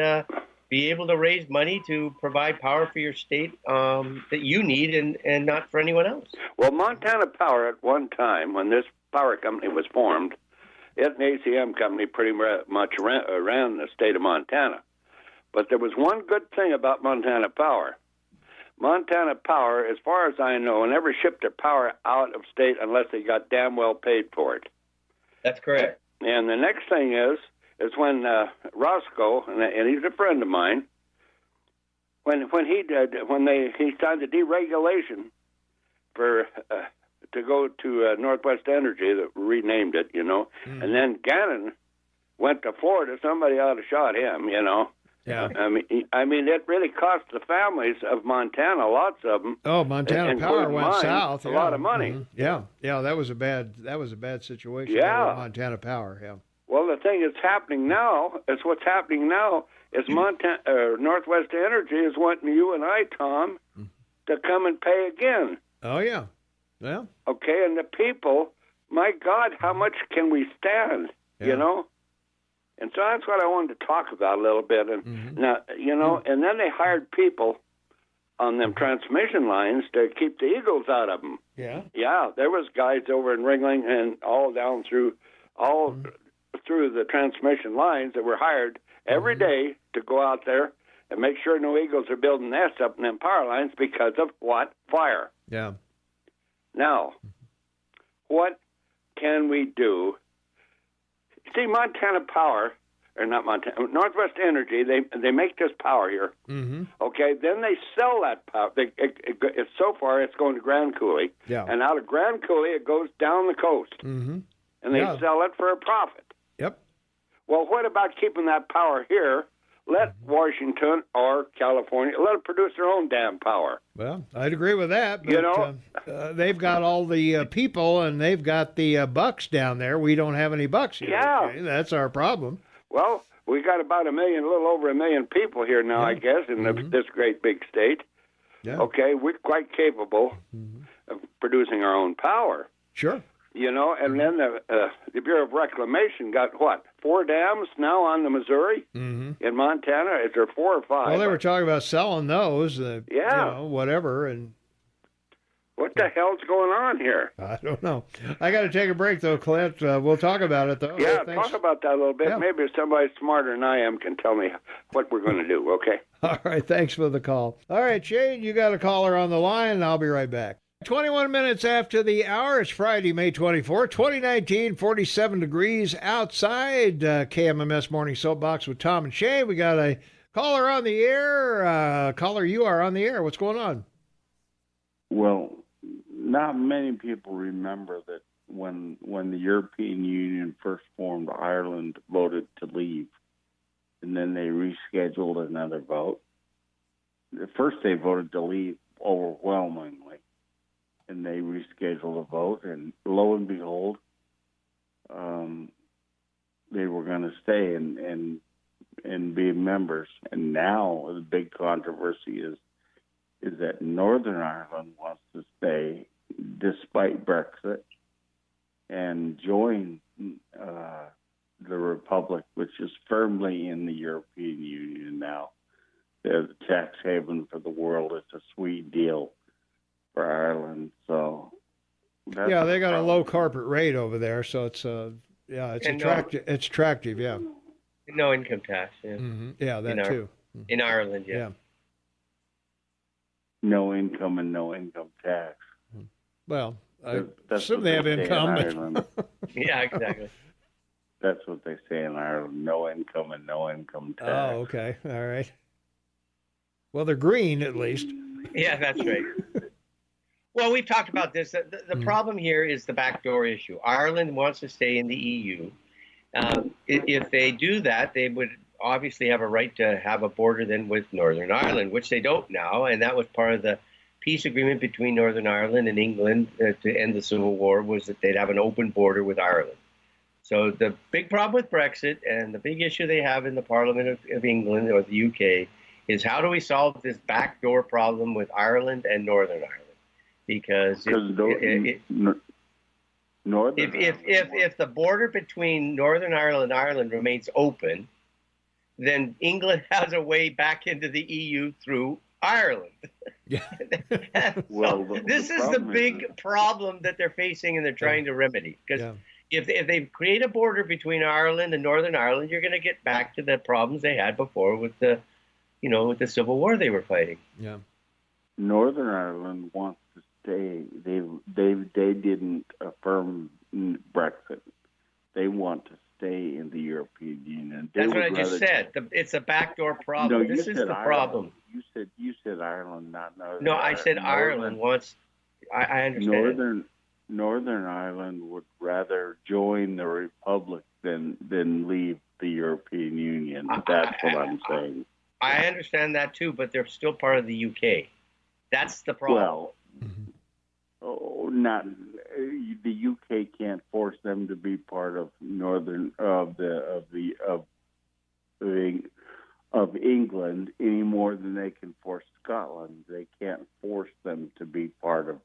be able to raise money to provide power for your state that you need and not for anyone else. Well, Montana Power at one time, when this power company was formed, it and ACM Company pretty much ran the state of Montana. But there was one good thing about Montana Power. Montana Power, as far as I know, never shipped their power out of state unless they got damn well paid for it. That's correct. And the next thing is when Roscoe, and he's a friend of mine, when he signed the deregulation for to go to Northwestern Energy, that renamed it, and then Gannon went to Florida. Somebody ought to shot him, Yeah. I mean, it really cost the families of Montana, lots of them. Oh, Montana Power went south. A lot of money. Mm-hmm. Yeah, that was a bad situation. Yeah, with Montana Power. Yeah. Well, the thing that's happening now is Northwestern Energy is wanting you and I, Tom, to come and pay again. Oh yeah. Yeah. Okay, and the people, my God, how much can we stand? Yeah. And so that's what I wanted to talk about a little bit. And now, and then they hired people on them transmission lines to keep the eagles out of them. Yeah. Yeah, there was guys over in Ringling and all down through through the transmission lines that were hired every day to go out there and make sure no eagles are building nests up in them power lines because of what? Fire. Yeah. Now, what can we do? See, Montana Power, or not Montana, Northwest Energy, they make this power here. Mm-hmm. Okay, then they sell that power. So far, it's going to Grand Coulee. Yeah. And out of Grand Coulee, it goes down the coast. Mm-hmm. And they sell it for a profit. Yep. Well, what about keeping that power here? Let Washington or California, let it produce their own damn power. Well, I'd agree with that. But, they've got all the people and they've got the bucks down there. We don't have any bucks here. Yeah. Okay? That's our problem. Well, we got about a little over a million people here now, I guess, in this great big state. Yeah. Okay, we're quite capable of producing our own power. Sure. And then the Bureau of Reclamation got, 4 dams now on the Missouri? In Montana? Is there 4 or 5? Well, they were talking about selling those, whatever. And What the hell's going on here? I don't know. I got to take a break, though, Clint. We'll talk about it, though. Yeah, Thanks. talk about that a little bit. Yeah. Maybe somebody smarter than I am can tell me what we're going to do, okay? All right, thanks for the call. All right, Shane, you got a caller on the line, and I'll be right back. 21 minutes after the hour. It's Friday, May 24, 2019, 47 degrees outside. KMMS Morning Soapbox with Tom and Shane. We got a caller on the air. Caller, you are on the air. What's going on? Well, not many people remember that when the European Union first formed, Ireland voted to leave, and then they rescheduled another vote. At first, they voted to leave overwhelmingly, and they rescheduled a vote, and lo and behold, they were going to stay and be members. And now the big controversy is that Northern Ireland wants to stay despite Brexit and join the Republic, which is firmly in the European Union now. They're the tax haven for the world. It's a sweet deal for Ireland. So yeah, they got a low corporate rate over there, so it's attractive. It's attractive, yeah. No income tax. Yeah, yeah, that too. In Ireland, yeah. No income and no income tax. Well, I That's assume what they have say in income. Ireland. Yeah, exactly. That's what they say in Ireland: no income and no income tax. Oh, okay, all right. Well, they're green at least. Yeah, that's right. Well, we've talked about this. The problem here is the backdoor issue. Ireland wants to stay in the EU. If they do that, they would obviously have a right to have a border then with Northern Ireland, which they don't now. And that was part of the peace agreement between Northern Ireland and England to end the Civil War, was that they'd have an open border with Ireland. So the big problem with Brexit and the big issue they have in the Parliament of England or the UK is if backdoor problem with Ireland and Northern Ireland. Because if the border between Northern Ireland and Ireland remains open, then England has a way back into the EU through Ireland. Yeah. Well, This is the big problem that they're facing and they're trying to remedy. Because if they create a border between Ireland and Northern Ireland, you're going to get back to the problems they had before with the Civil War they were fighting. Yeah. Northern Ireland wants to stay. They didn't affirm Brexit. They want to stay in the European Union. That's what I just said. It's a backdoor problem. No, this is the Ireland. problem. You said Ireland, not Northern. No, I said Ireland wants. I understand. Northern Ireland would rather join the Republic than leave the European Union. That's what I'm saying. I understand that too, but they're still part of the UK. That's the problem. Well, not the UK can't force them to be part of of England any more than they can force Scotland. They can't force them to be part of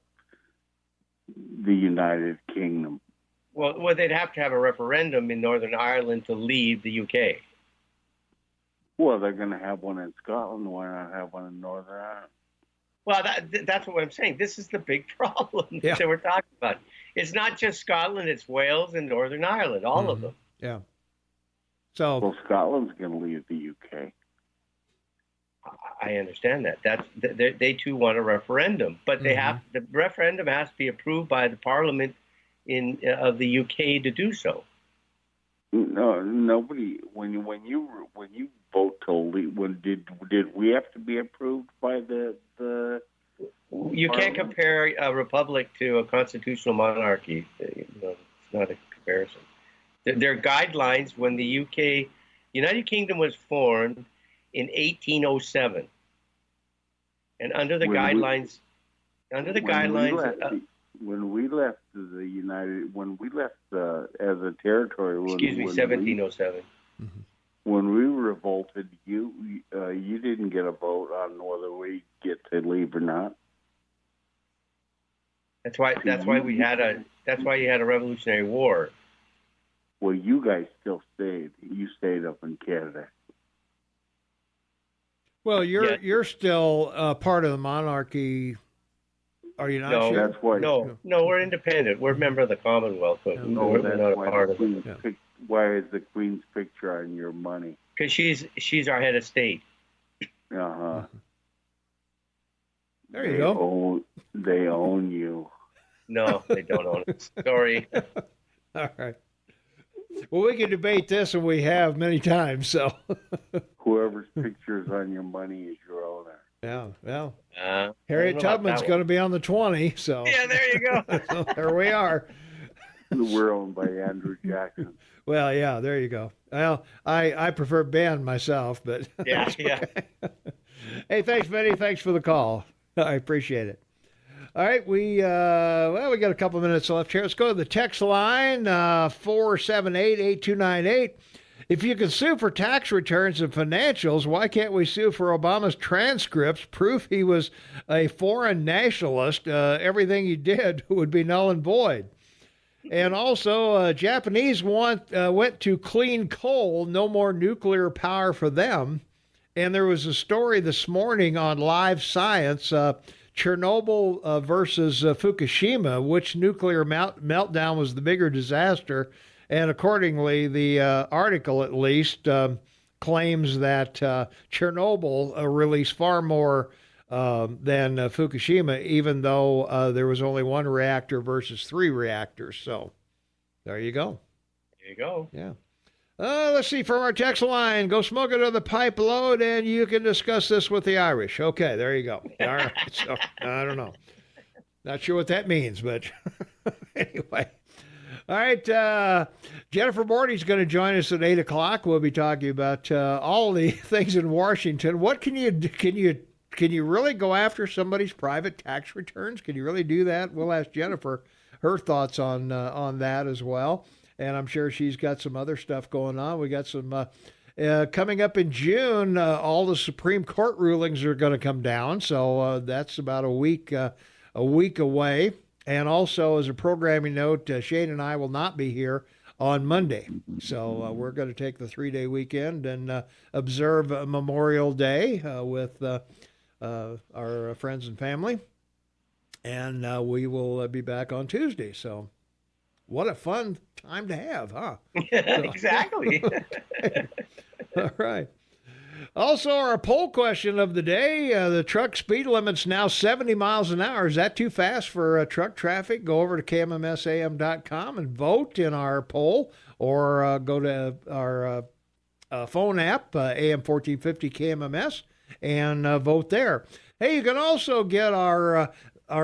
the United Kingdom. Well, they'd have to have a referendum in Northern Ireland to leave the UK. Well, they're going to have one in Scotland. Why not have one in Northern Ireland? Well, that's what I'm saying. This is the big problem that we're talking about. It's not just Scotland, it's Wales and Northern Ireland, all of them. Yeah. So, well, Scotland's going to leave the UK. I understand that. They too want a referendum, but the referendum has to be approved by the Parliament of the UK to do so. No, nobody. When you vote to leave, did we have to be approved by the? You can't compare a republic to a constitutional monarchy. It's not a comparison. There are guidelines when the United Kingdom was formed in 1807, and under the guidelines, when we left as a territory, 1707. When we revolted, you didn't get a vote on whether we get to leave or not. That's why you had a Revolutionary War. Well, you guys still stayed. You stayed up in Canada. well, you're still part of the monarchy Are you not No. sure? That's why. No, we're independent. We're a member of the Commonwealth, but No, we're that's not a why part the of it. Queen's why is the Queen's picture on your money? Because she's our head of state. Uh-huh. There you go. They own you. No, they don't own it. Sorry. All right. Well, we can debate this, and we have many times. So. Whoever's picture is on your money is your owner. Yeah. Well, I Harriet don't know about Tubman's that going to be on the 20. So. Yeah, there you go. So there we are. We're owned by Andrew Jackson. Well, yeah, there you go. Well, I prefer Ben myself, but Yeah. Hey, thanks, Benny. Thanks for the call. I appreciate it. All right, we got a couple minutes left here. Let's go to the text line 478-8298. If you can sue for tax returns and financials, why can't we sue for Obama's transcripts? Proof he was a foreign nationalist. Everything he did would be null and void. And also, Japanese went to clean coal, no more nuclear power for them. And there was a story this morning on Live Science, Chernobyl versus Fukushima, which nuclear meltdown was the bigger disaster. And accordingly, the article at least claims that Chernobyl released far more than Fukushima, even though there was only one reactor versus 3 reactors. So there you go. There you go. Yeah. Let's see, from our text line, go smoke it on the pipe load and you can discuss this with the Irish. Okay, there you go. All right. So, I don't know. Not sure what that means, but anyway. All right. Jennifer Bordy is going to join us at 8 o'clock. We'll be talking about all the things in Washington. What can you really go after somebody's private tax returns? Can you really do that? We'll ask Jennifer her thoughts on that as well. And I'm sure she's got some other stuff going on. We got some coming up in June. All the Supreme Court rulings are going to come down, so that's about a week away. And also, as a programming note, Shane and I will not be here on Monday, so we're going to take the 3-day weekend and observe Memorial Day with our friends and family, and we will be back on Tuesday. So. What a fun time to have, huh? Exactly. All right. Also, our poll question of the day, the truck speed limit's now 70 miles an hour. Is that too fast for truck traffic? Go over to KMMSAM.com and vote in our poll, or go to our phone app, AM 1450 KMMS, and vote there. Hey, you can also get our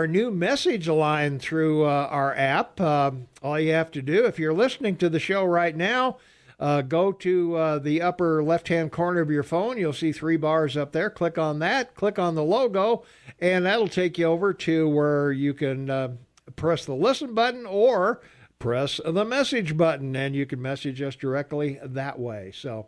new message line through our app. All you have to do, if you're listening to the show right now, go to the upper left-hand corner of your phone. You'll see 3 bars up there. Click on that. Click on the logo, and that'll take you over to where you can press the listen button or press the message button, and you can message us directly that way. So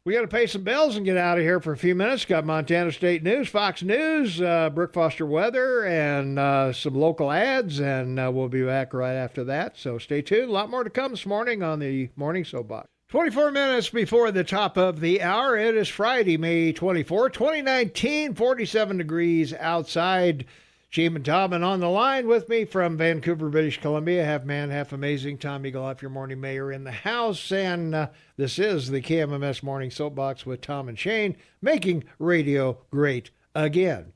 we got to pay some bills and get out of here for a few minutes. Got Montana State News, Fox News, Brooke Foster weather, and some local ads, and we'll be back right after that. So stay tuned. A lot more to come this morning on the Morning Soapbox. 24 minutes before the top of the hour. It is Friday, May 24, 2019, 47 degrees outside. Gene and Tom, and on the line with me from Vancouver, British Columbia, half man, half amazing, Tom Eagleoff, your morning mayor in the house. And this is the KMMS Morning Soapbox with Tom and Shane, making radio great again.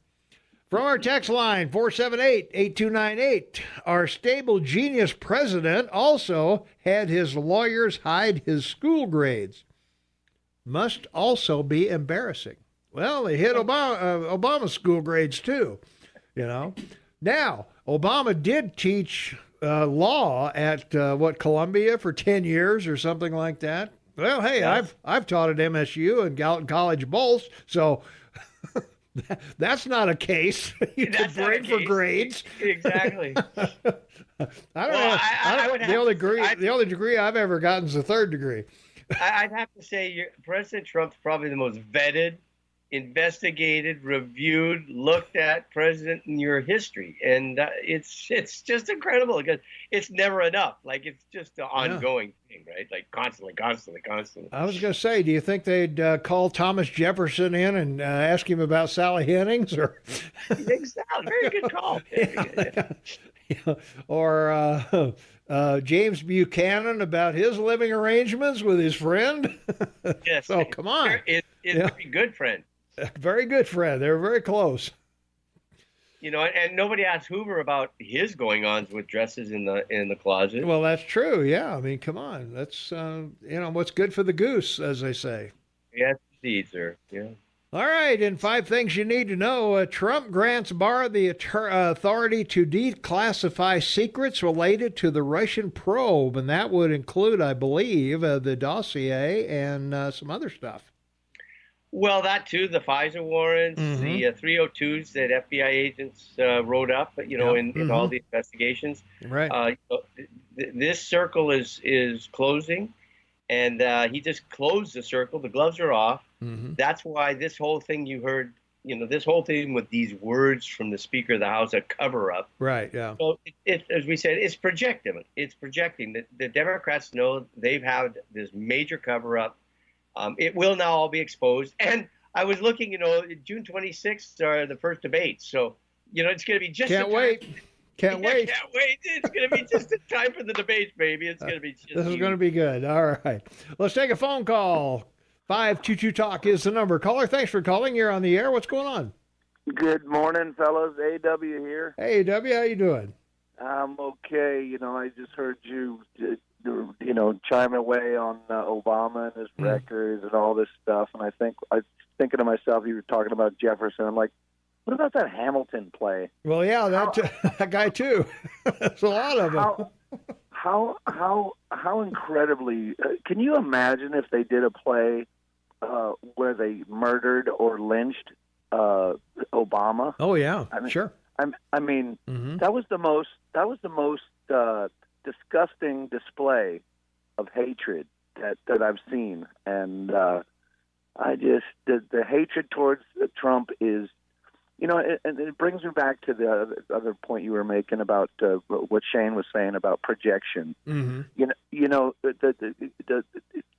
From our text line, 478-8298, our stable genius president also had his lawyers hide his school grades. Must also be embarrassing. Well, they hid Obama's school grades too. You know, now Obama did teach law at Columbia for 10 years or something like that. Well, hey, yeah. I've taught at MSU and Gallatin College both, so that's not a case you can bring for grades. Exactly. I don't know. The only degree I've ever gotten is a 3rd degree. I'd have to say President Trump's probably the most vetted investigated, reviewed, looked at president in your history, and it's just incredible because it's never enough. Like it's just an ongoing thing, right? Like constantly. I was going to say, do you think they'd call Thomas Jefferson in and ask him about Sally Hennings, or Very good call. or James Buchanan about his living arrangements with his friend? Yes. So come on, it's a very good friend. Very good friend. They were very close. And nobody asked Hoover about his going-ons with dresses in the closet. Well, that's true. Yeah, I mean, come on. That's what's good for the goose, as they say. Yes, indeed, sir. Yeah. All right, and 5 things you need to know. Trump grants Barr the authority to declassify secrets related to the Russian probe, and that would include, I believe, the dossier and some other stuff. Well, that too, the FISA warrants, the 302s that FBI agents wrote up, in all the investigations. Right. This circle is closing, and he just closed the circle. The gloves are off. That's why this whole thing you heard, this whole thing with these words from the Speaker of the House, a cover-up. Right, yeah. So, as we said, it's projecting. It's projecting. The Democrats know they've had this major cover-up. It will now all be exposed. And I was looking, June 26th are the first debates. So, it's going to be just Can't wait. Can't wait. It's going to be just in time for the debates, baby. It's going to be just This is going to be good. All right. Let's take a phone call. 522-TALK is the number. Caller, thanks for calling. You're on the air. What's going on? Good morning, fellas. AW here. Hey, W, how you doing? I'm okay. I just heard you chime away on Obama and his records and all this stuff, and I was thinking to myself, you were talking about Jefferson. I'm like, what about that Hamilton play? Well, yeah, that guy too. There's a lot of them. How incredibly? Can you imagine if they did a play where they murdered or lynched Obama? Oh yeah, sure. I mean, that was the most disgusting display of hatred that I've seen, and the hatred towards Trump is, and it brings me back to the other point you were making about what Shane was saying about projection. The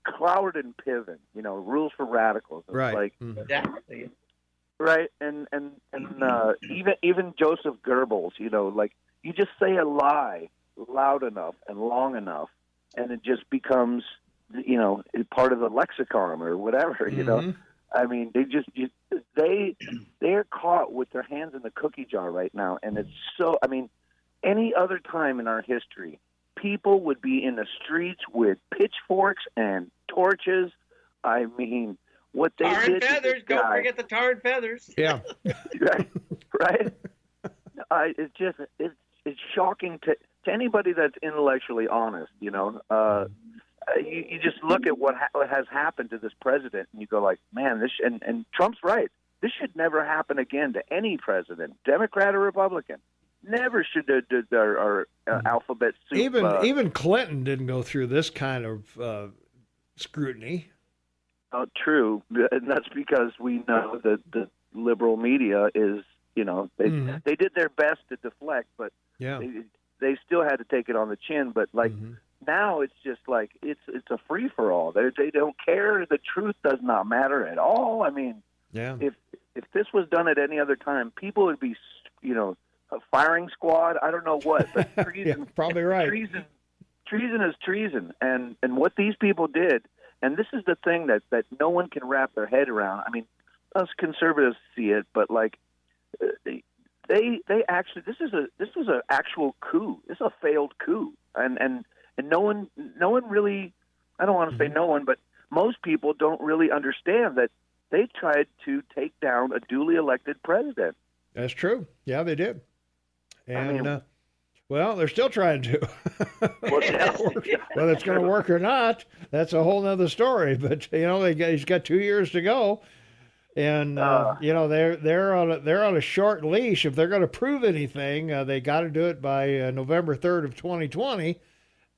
Cloward and Piven, rules for radicals. Right. Like, exactly. Right, and even Joseph Goebbels, like you just say a lie loud enough and long enough, and it just becomes, part of the lexicon or whatever. I mean, they're caught with their hands in the cookie jar right now, and it's so. I mean, any other time in our history, people would be in the streets with pitchforks and torches. I mean, what they tar did and feathers. Don't forget the tar and feathers. Yeah. right. It's shocking to anybody that's intellectually honest. You just look at what has happened to this president, and you go like, man, this and Trump's right. This should never happen again to any president, Democrat or Republican. Never should our alphabet soup. Even Clinton didn't go through this kind of scrutiny. True, and that's because we know that the liberal media is, they did their best to deflect, but they still had to take it on the chin. But now it's just like it's a free for all. They don't care. The truth does not matter at all. I mean, if this was done at any other time, people would be, a firing squad. I don't know what, but treason. Probably right. Treason is treason, and what these people did. And this is the thing that no one can wrap their head around. I mean, us conservatives see it, but like they actually this is an actual coup. This is a failed coup, and no one really. I don't want to say no one, but most people don't really understand that they tried to take down a duly elected president. That's true. Yeah, they did. And well, they're still trying to. Whether it's going to work or not, that's a whole other story. But he's got 2 years to go, and they're on a short leash. If they're going to prove anything, they got to do it by November 3rd of 2020.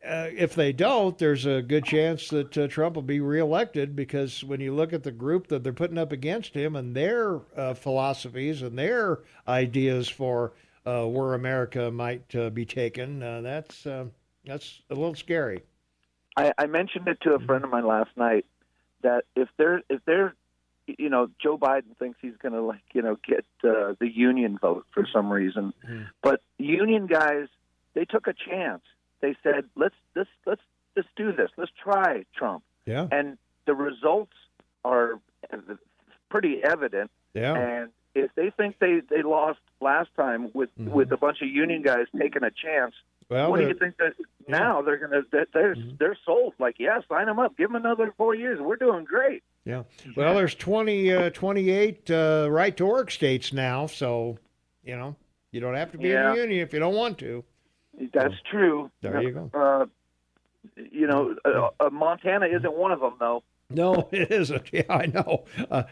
if they don't, there's a good chance that Trump will be reelected, because when you look at the group that they're putting up against him and their philosophies and their ideas for where America might be taken, that's a little scary. I mentioned it to a friend of mine last night that if they're Joe Biden thinks he's going to get the union vote for some reason, but union guys, they took a chance. They said, let's do this. Let's try Trump. Yeah. And the results are pretty evident. Yeah. And if they think they lost last time with a bunch of union guys taking a chance, what do you think that now they're sold? Like, yeah, sign them up. Give them another 4 years. We're doing great. Yeah. Well, there's 28 right to work states now, so you don't have to be in a union if you don't want to. That's true. There you go. Montana isn't one of them, though. No, it isn't. Yeah, I know.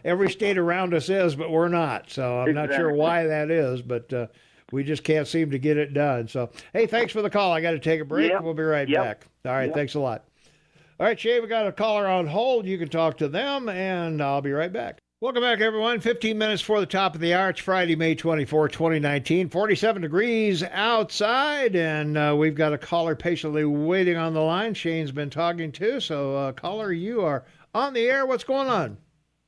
Every state around us is, but we're not. So I'm not sure why that is, but we just can't seem to get it done. So, hey, thanks for the call. I got to take a break. We'll be right back. All right, thanks a lot. All right, Shay, we got a caller on hold. You can talk to them, and I'll be right back. Welcome back, everyone. 15 minutes before the top of the hour. It's Friday, May 24, 2019. 47 degrees outside, and we've got a caller patiently waiting on the line. Shane's been talking to. So, caller, you are on the air. What's going on?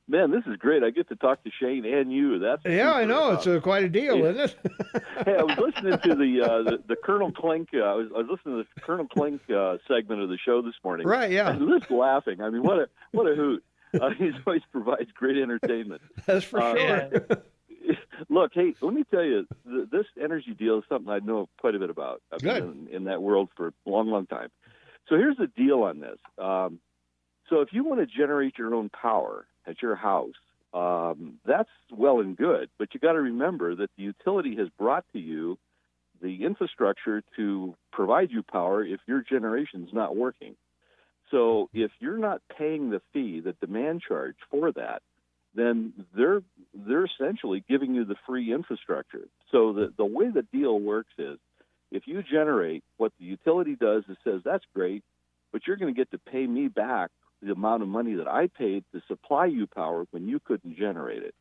Man, this is great. I get to talk to Shane and you. I know. It's quite a deal, isn't it? Hey, I was listening to the Colonel Klink. I was listening to the Colonel Klink segment of the show this morning. Right. Yeah. I was just laughing. I mean, what a hoot! He always provides great entertainment. That's for sure. Look, hey, let me tell you, this energy deal is something I know quite a bit about. I've been in that world for a long, long time. So here's the deal on this. So if you want to generate your own power at your house, that's well and good. But you got to remember that the utility has brought to you the infrastructure to provide you power if your generation's not working. So if you're not paying the fee, the demand charge for that, then they're essentially giving you the free infrastructure. So the way the deal works is, if you generate, what the utility does is says, that's great, but you're going to get to pay me back the amount of money that I paid to supply you power when you couldn't generate it.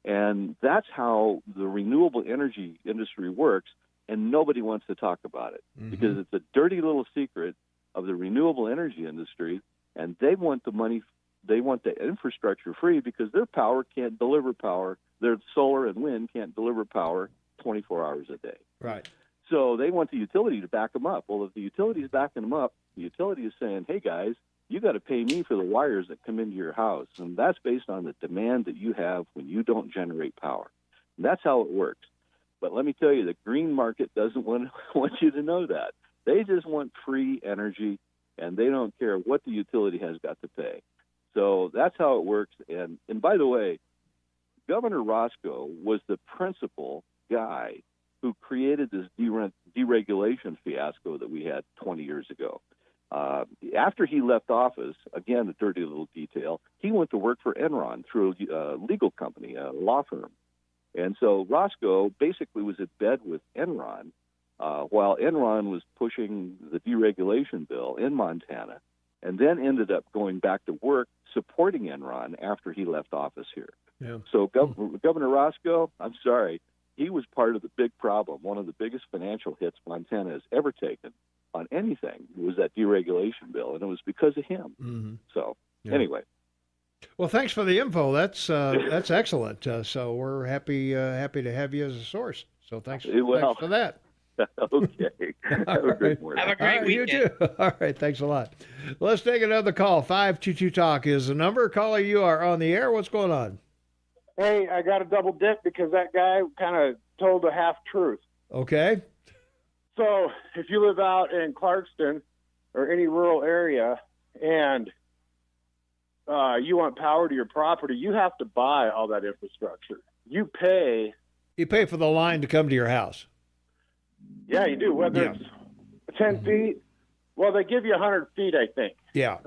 And that's how the renewable energy industry works, and nobody wants to talk about it because it's a dirty little secret of the renewable energy industry, and they want the money, they want the infrastructure free because their power can't deliver power. Their solar and wind can't deliver power 24 hours a day. Right. So they want the utility to back them up. Well, if the utility is backing them up, the utility is saying, hey, guys, you got to pay me for the wires that come into your house. And that's based on the demand that you have when you don't generate power. And that's how it works. But let me tell you, the green market doesn't want you to know that. They just want free energy, and they don't care what the utility has got to pay. So that's how it works. And by the way, Governor Roscoe was the principal guy who created this deregulation fiasco that we had 20 years ago. After he left office, again, a dirty little detail, he went to work for Enron through a legal company, a law firm. And so Roscoe basically was in bed with Enron while Enron was pushing the deregulation bill in Montana, and then ended up going back to work supporting Enron after he left office here. Yeah. So Governor Roscoe, I'm sorry, he was part of the big problem. One of the biggest financial hits Montana has ever taken on anything was that deregulation bill, and it was because of him. So anyway. Well, thanks for the info. That's excellent. So we're happy to have you as a source. So thanks for that. Okay. Have a great morning. Have a great weekend. You too. All right. Thanks a lot. Let's take another call. 522-TALK is the number. Caller, you are on the air. What's going on? Hey, I got a double dip because that guy kind of told a half truth. Okay. So if you live out in Clarkston or any rural area and you want power to your property, you have to buy all that infrastructure. You pay for the line to come to your house. Yeah, you do. Whether it's 10 feet, well, they give you 100 feet, I think. Yeah.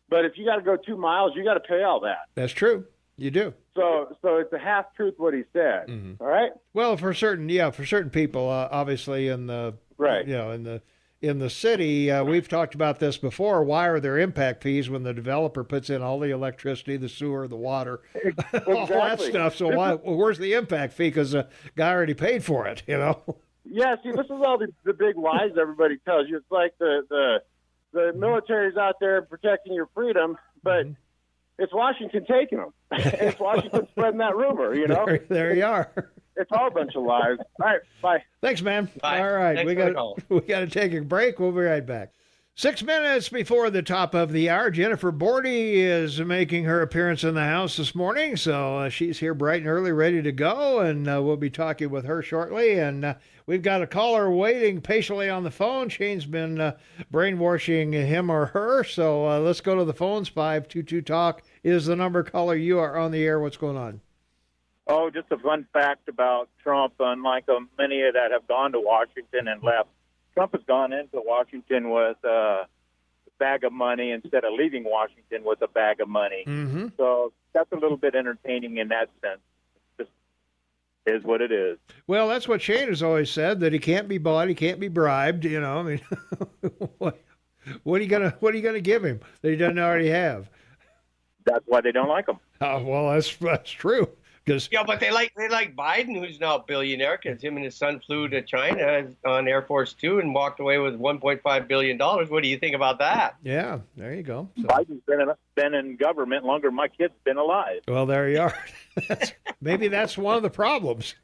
But if you got to go 2 miles, you got to pay all that. That's true. You do. So it's a half truth what he said. All right. Well, for certain people, obviously in the in the city, we've talked about this before. Why are there impact fees when the developer puts in all the electricity, the sewer, the water, all that stuff? So where's the impact fee? Because the guy already paid for it, you know? Yeah, see, this is all the big lies everybody tells you. It's like the military's out there protecting your freedom, but it's Washington taking them. It's Washington spreading that rumor, you know? There you are. It's all a bunch of lies. All right, bye. Thanks, man. Bye. All right, Thanks we got to take a break. We'll be right back. 6 minutes before the top of the hour, Jennifer Bordy is making her appearance in the house this morning, so she's here bright and early, ready to go, and we'll be talking with her shortly. And we've got a caller waiting patiently on the phone. Shane's been brainwashing him or her, so let's go to the phones. 522-TALK is the number. Caller, you are on the air. What's going on? Oh, just a fun fact about Trump. Unlike many that have gone to Washington and left, Trump has gone into Washington with a bag of money instead of leaving Washington with a bag of money. Mm-hmm. So that's a little bit entertaining in that sense. Just is what it is. Well, that's what Shane has always said, that he can't be bought, he can't be bribed. You know, I mean, what are you gonna give him that he doesn't already have? That's why they don't like him. Oh, well, that's true. Yeah, but they like Biden, who's now a billionaire, because him and his son flew to China on Air Force Two and walked away with $1.5 billion. What do you think about that? Yeah, there you go. So, Biden's been in government longer than my kid's been alive. well, there you are. Maybe that's one of the problems.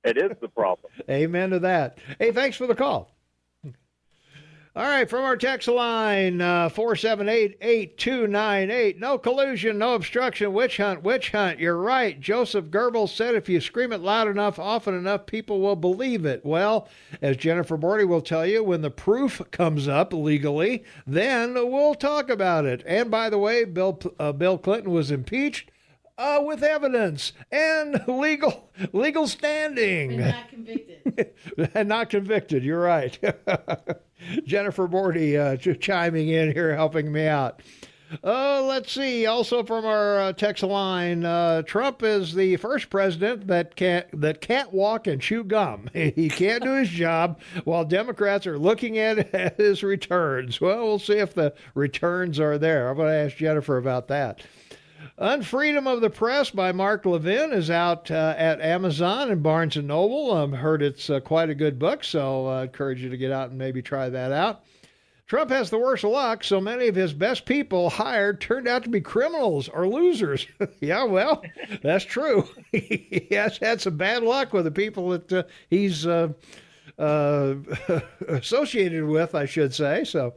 It is the problem. Amen to that. Hey, thanks for the call. All right, from our text line, 478-8298. No collusion, no obstruction, witch hunt, witch hunt. You're right. Joseph Goebbels said if you scream it loud enough, often enough, people will believe it. Well, as Jennifer Bordy will tell you, when the proof comes up legally, then we'll talk about it. And by the way, Bill Clinton was impeached with evidence and legal standing. And not convicted. And not convicted, you're right. Jennifer Bordy chiming in here, helping me out. Let's see. Also from our text line, Trump is the first president that can't walk and chew gum. He can't do his job while Democrats are looking at his returns. Well, we'll see if the returns are there. I'm going to ask Jennifer about that. Unfreedom of the Press by Mark Levin is out at Amazon and Barnes & Noble. I've heard it's quite a good book, so I encourage you to get out and maybe try that out. Trump has the worst luck. So many of his best people hired turned out to be criminals or losers. Yeah, well, that's true. He has had some bad luck with the people that he's associated with, I should say. So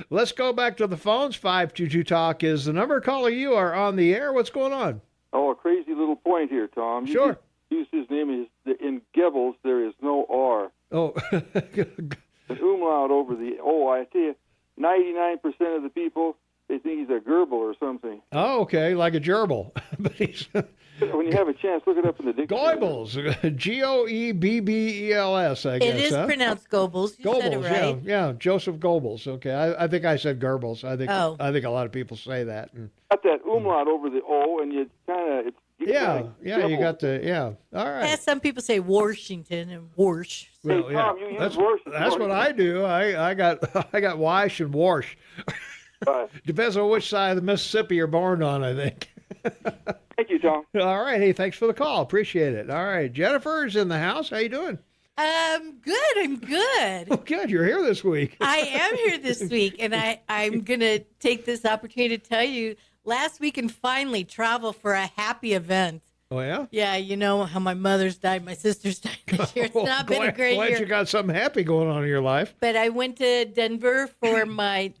let's go back to the phones. 522-TALK is the number. Caller, you are on the air. What's going on? Oh, a crazy little point here, Tom. You sure. Use his name. In Goebbels, there is no R. Oh. An umlaut over the O. I tell you, 99% of the people, they think he's a gerbil or something. Oh, okay, like a gerbil. But he's... When you have a chance, look it up in the dictionary. Goebbels, Goebbels, I guess. It is pronounced Goebbels. You said it right. Yeah, Joseph Goebbels. Okay, I think I said Goebbels. I think a lot of people say that. Got that umlaut over the O, and you kind of you got the All right. Yeah, some people say Washington and Warsh. Well, hey, Tom, you use Warsh. That's what I do. I got Wash and Warsh. Depends on which side of the Mississippi you're born on, I think. Thank you, Tom. All right. Hey, thanks for the call. Appreciate it. All right. Jennifer's in the house. How you doing? Good. I'm good. Oh, good. You're here this week. I am here this week, and I'm going to take this opportunity to tell you, last week and finally travel for a happy event. Oh, yeah? Yeah, you know how my mother's died, my sister's died this year. It's not been a great year. Glad you got something happy going on in your life. But I went to Denver for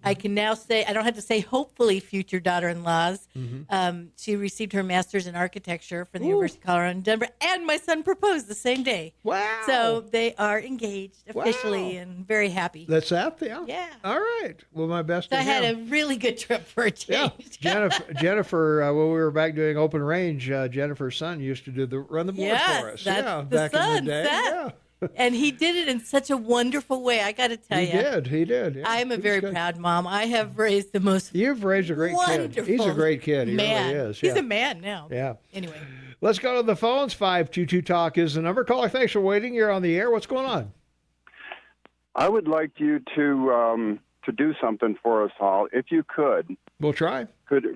I can now say, I don't have to say hopefully future daughter-in-law's. Mm-hmm. She received her master's in architecture from the University of Colorado in Denver, and my son proposed the same day. Wow. So they are engaged officially and very happy. That's that? Yeah. Yeah. All right. Well, my best to I him. had a really good trip for a change. Yeah. Jennifer, when we were back doing open range, Jennifer's son used to run the board for us. That's back in the day. Yeah. And he did it in such a wonderful way. I got to tell you. He did. Yeah. I'm a very proud mom. I have raised the most You've raised a great kid. He's a great kid. He man. really is. He's a man now. Yeah. Anyway. Let's go to the phones. 522-TALK is the number. Caller, thanks for waiting. You're on the air. What's going on? I would like you to do something for us all, if you could. We'll try. Could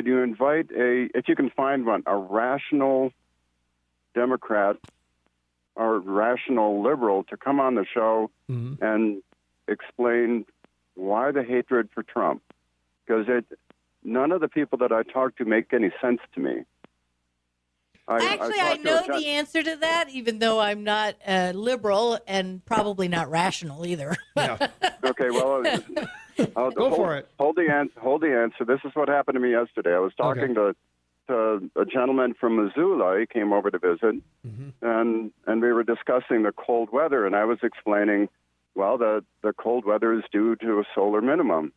you invite if you can find one, a rational Democrat or rational liberal to come on the show and explain why the hatred for Trump? Because none of the people that I talk to make any sense to me. I know the answer to that, even though I'm not liberal and probably not rational either. Yeah. Okay, well, go for it. Hold the answer. This is what happened to me yesterday. I was talking to a gentleman from Missoula. He came over to visit, and we were discussing the cold weather, and I was explaining, well, the cold weather is due to a solar minimum.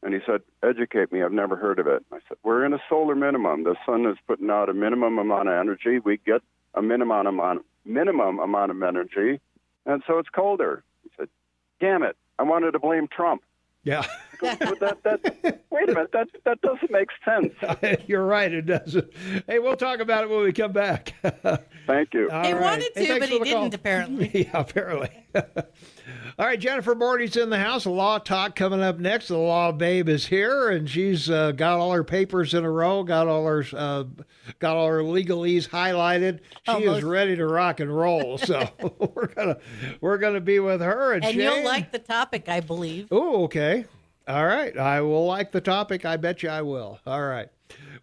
And he said, educate me, I've never heard of it. I said, we're in a solar minimum. The sun is putting out a minimum amount of energy. We get a minimum amount of energy, and so it's colder. He said, damn it, I wanted to blame Trump. Yeah. Wait a minute, that doesn't make sense. You're right, it doesn't. Hey, we'll talk about it when we come back. Thank you. He wanted to, but he didn't, apparently. Yeah, apparently. All right, Jennifer Bordy's in the house. A law talk coming up next. The law babe is here, and she's got all her papers in a row, got all her legalese highlighted. She is ready to rock and roll. So we're gonna be with her and Shane. You'll like the topic, I believe. Oh, okay. All right. I will like the topic. I bet you I will. All right.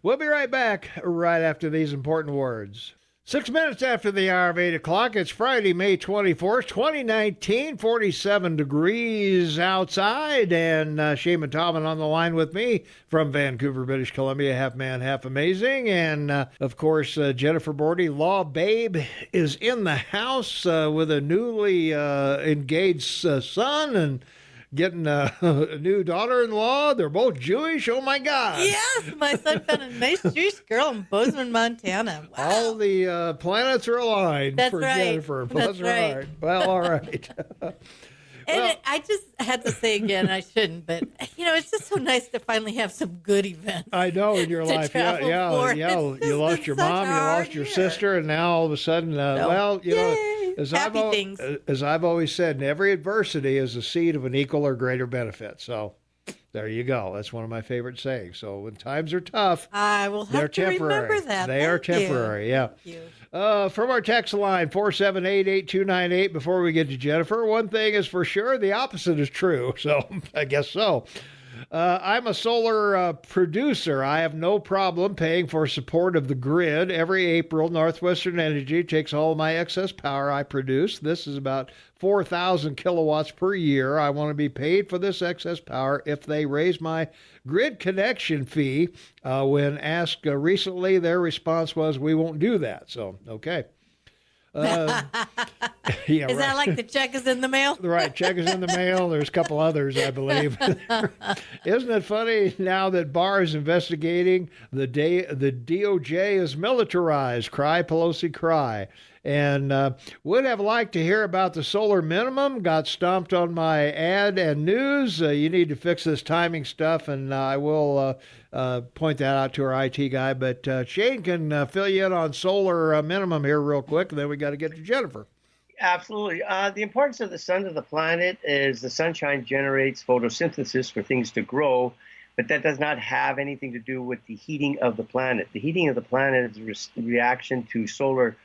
We'll be right back right after these important words. 6 minutes after the hour of 8 o'clock. It's Friday, May 24th, 2019, 47 degrees outside. And Shane Tobin on the line with me from Vancouver, British Columbia, half man, half amazing. And, of course, Jennifer Bordy, law babe, is in the house with a newly engaged son and getting a new daughter-in-law. They're both Jewish. Oh, my God. Yes, my son found a nice Jewish girl in Bozeman, Montana. Wow. All the planets are aligned for Jennifer. Bless her heart. Well, all right. And I just had to say again, I shouldn't, but, it's just so nice to finally have some good events. I know, in your life. Yeah. You lost your mom, you lost your sister, and now all of a sudden, as I've always said, in every adversity is the seed of an equal or greater benefit. So there you go. That's one of my favorite sayings. So when times are tough, I will have to remember that. They are temporary. Yeah. Thank you. From our text line, 478-8298, before we get to Jennifer, one thing is for sure, the opposite is true. So I guess so. I'm a solar producer. I have no problem paying for support of the grid. Every April, Northwestern Energy takes all my excess power I produce. This is about 4,000 kilowatts per year. I want to be paid for this excess power. If they raise my grid connection fee, when asked recently, their response was, we won't do that. So, okay. Yeah, is that like the check is in the mail? Right, check is in the mail. There's a couple others, I believe. Isn't it funny now that Barr is investigating the DOJ is militarized? Cry, Pelosi, cry. And would have liked to hear about the solar minimum. Got stomped on my ad and news. You need to fix this timing stuff, and I will point that out to our IT guy. But Shane can fill you in on solar minimum here real quick, and then we got to get to Jennifer. Absolutely. The importance of the sun to the planet is the sunshine generates photosynthesis for things to grow, but that does not have anything to do with the heating of the planet. The heating of the planet is a reaction to solar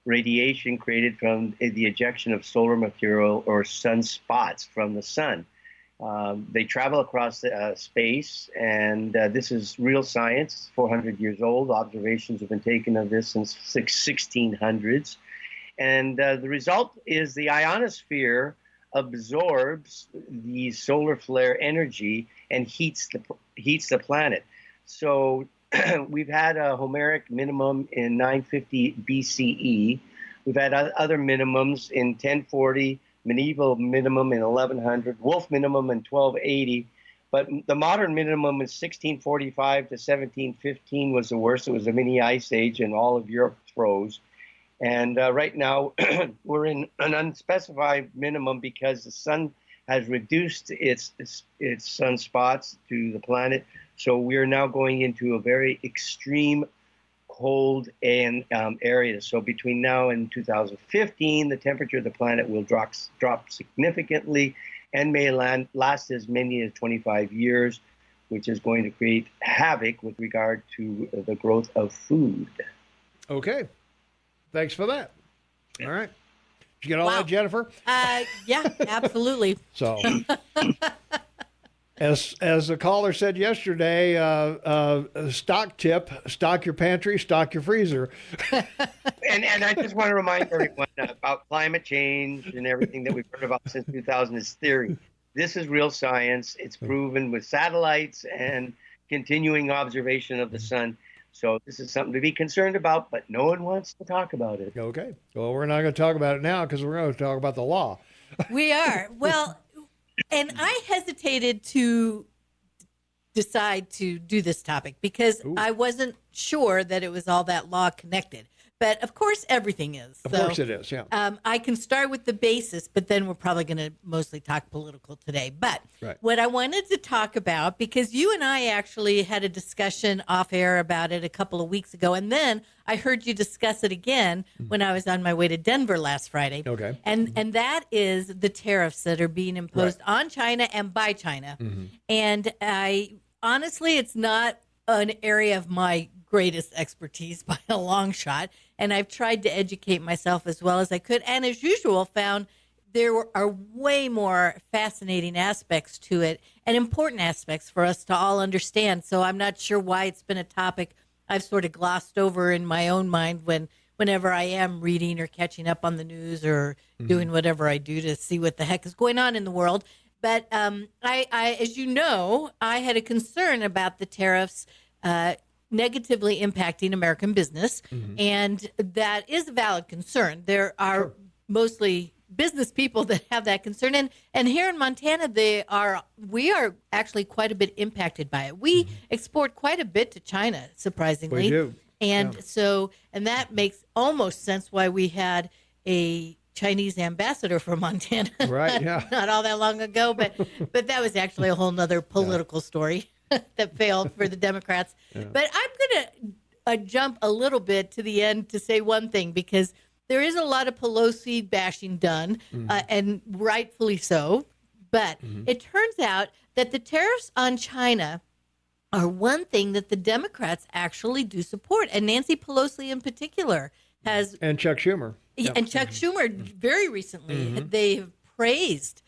radiation created from the ejection of solar material or sunspots from the sun. They travel across space, and this is real science. It's 400 years old. Observations have been taken of this since 1600s. And the result is the ionosphere absorbs the solar flare energy and heats the planet. So we've had a Homeric minimum in 950 BCE. We've had other minimums in 1040, medieval minimum in 1100, Wolf minimum in 1280. But the modern minimum is 1645 to 1715 was the worst. It was a mini ice age and all of Europe froze. And right now we're in an unspecified minimum because the sun has reduced its sunspots to the planet. So we are now going into a very extreme cold and areas. So between now and 2015, the temperature of the planet will drop significantly and may last as many as 25 years, which is going to create havoc with regard to the growth of food. Okay. Thanks for that. All right. Did you get all that, Jennifer? Yeah, absolutely. So, as the caller said yesterday, stock tip: stock your pantry, stock your freezer. And I just want to remind everyone about climate change and everything that we've heard about since 2000 is theory. This is real science. It's proven with satellites and continuing observation of the sun. So this is something to be concerned about, but no one wants to talk about it. Okay. Well, we're not going to talk about it now because we're going to talk about the law. We are. Well, and I hesitated to decide to do this topic because I wasn't sure that it was all that law connected. But of course, everything is. Of course it is, yeah. I can start with the basis, but then we're probably going to mostly talk political today. But what I wanted to talk about, because you and I actually had a discussion off air about it a couple of weeks ago, and then I heard you discuss it again when I was on my way to Denver last Friday. Okay. And that is the tariffs that are being imposed on China and by China. And honestly, it's not an area of my greatest expertise by a long shot. And I've tried to educate myself as well as I could. And as usual, found there are way more fascinating aspects to it and important aspects for us to all understand. So I'm not sure why it's been a topic I've sort of glossed over in my own mind whenever I am reading or catching up on the news or doing whatever I do to see what the heck is going on in the world. But I, as you know, I had a concern about the tariffs negatively impacting American business, and that is a valid concern. There are mostly business people that have that concern, and here in Montana, we are actually quite a bit impacted by it. We export quite a bit to China, surprisingly. We do. And and that makes almost sense why we had a Chinese ambassador for Montana. Right, yeah. Not all that long ago, but that was actually a whole nother political story that failed for the Democrats. But I'm going to jump a little bit to the end to say one thing, because there is a lot of Pelosi bashing done, and rightfully so. But it turns out that the tariffs on China are one thing that the Democrats actually do support. And Nancy Pelosi in particular has. And Chuck Schumer. And Chuck Schumer very recently, they have praised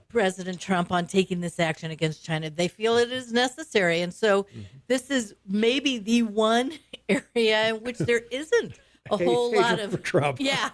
President Trump on taking this action against China. They feel it is necessary. And so this is maybe the one area in which there isn't a whole lot of Trump. Yeah.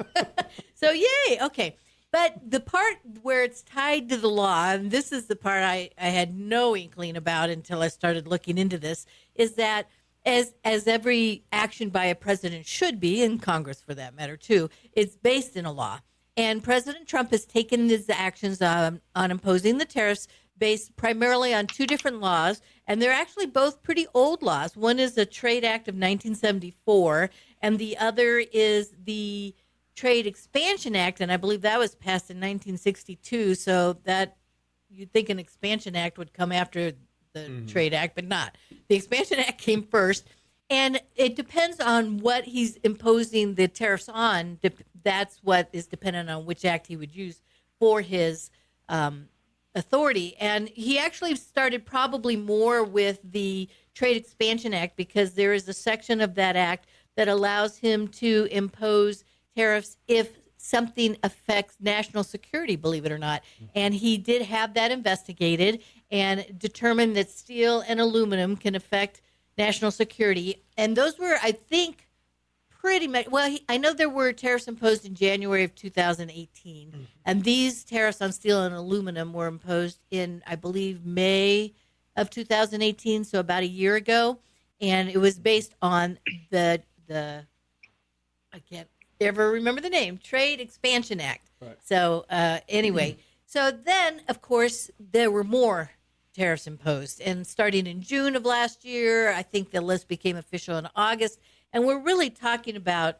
So yay. Okay. But the part where it's tied to the law, and this is the part I had no inkling about until I started looking into this, is that as every action by a president should be, in Congress for that matter too, it's based in a law. And President Trump has taken these actions on imposing the tariffs based primarily on two different laws, and they're actually both pretty old laws. One is a Trade Act of 1974, and the other is the Trade Expansion Act, and I believe that was passed in 1962, so that you'd think an Expansion Act would come after the Trade Act, but not. The Expansion Act came first, and it depends on what he's imposing the tariffs on. That's what is dependent on which act he would use for his authority. And he actually started probably more with the Trade Expansion Act, because there is a section of that act that allows him to impose tariffs if something affects national security, believe it or not. And he did have that investigated and determined that steel and aluminum can affect national security. And those were, I think, pretty much, well, I know there were tariffs imposed in January of 2018. And these tariffs on steel and aluminum were imposed in, I believe, May of 2018, so about a year ago. And it was based on the I can't ever remember the name, Trade Expansion Act. Right. So anyway, so then, of course, there were more tariffs imposed. And starting in June of last year, I think the list became official in August. And we're really talking about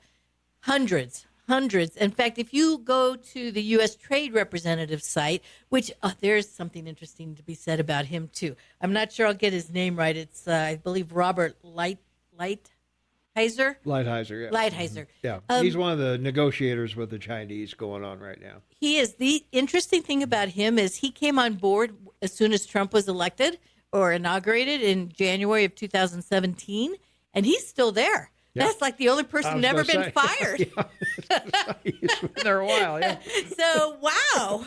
hundreds. In fact, if you go to the U.S. Trade Representative site, which there's something interesting to be said about him, too. I'm not sure I'll get his name right. It's, I believe, Robert Light. Lighthizer. Lighthizer, yeah. Lighthizer. Yeah, he's one of the negotiators with the Chinese going on right now. He is. The interesting thing about him is he came on board as soon as Trump was elected or inaugurated in January of 2017, and he's still there. Yeah. That's like the only person never been fired. He's been there a while, yeah. So, wow.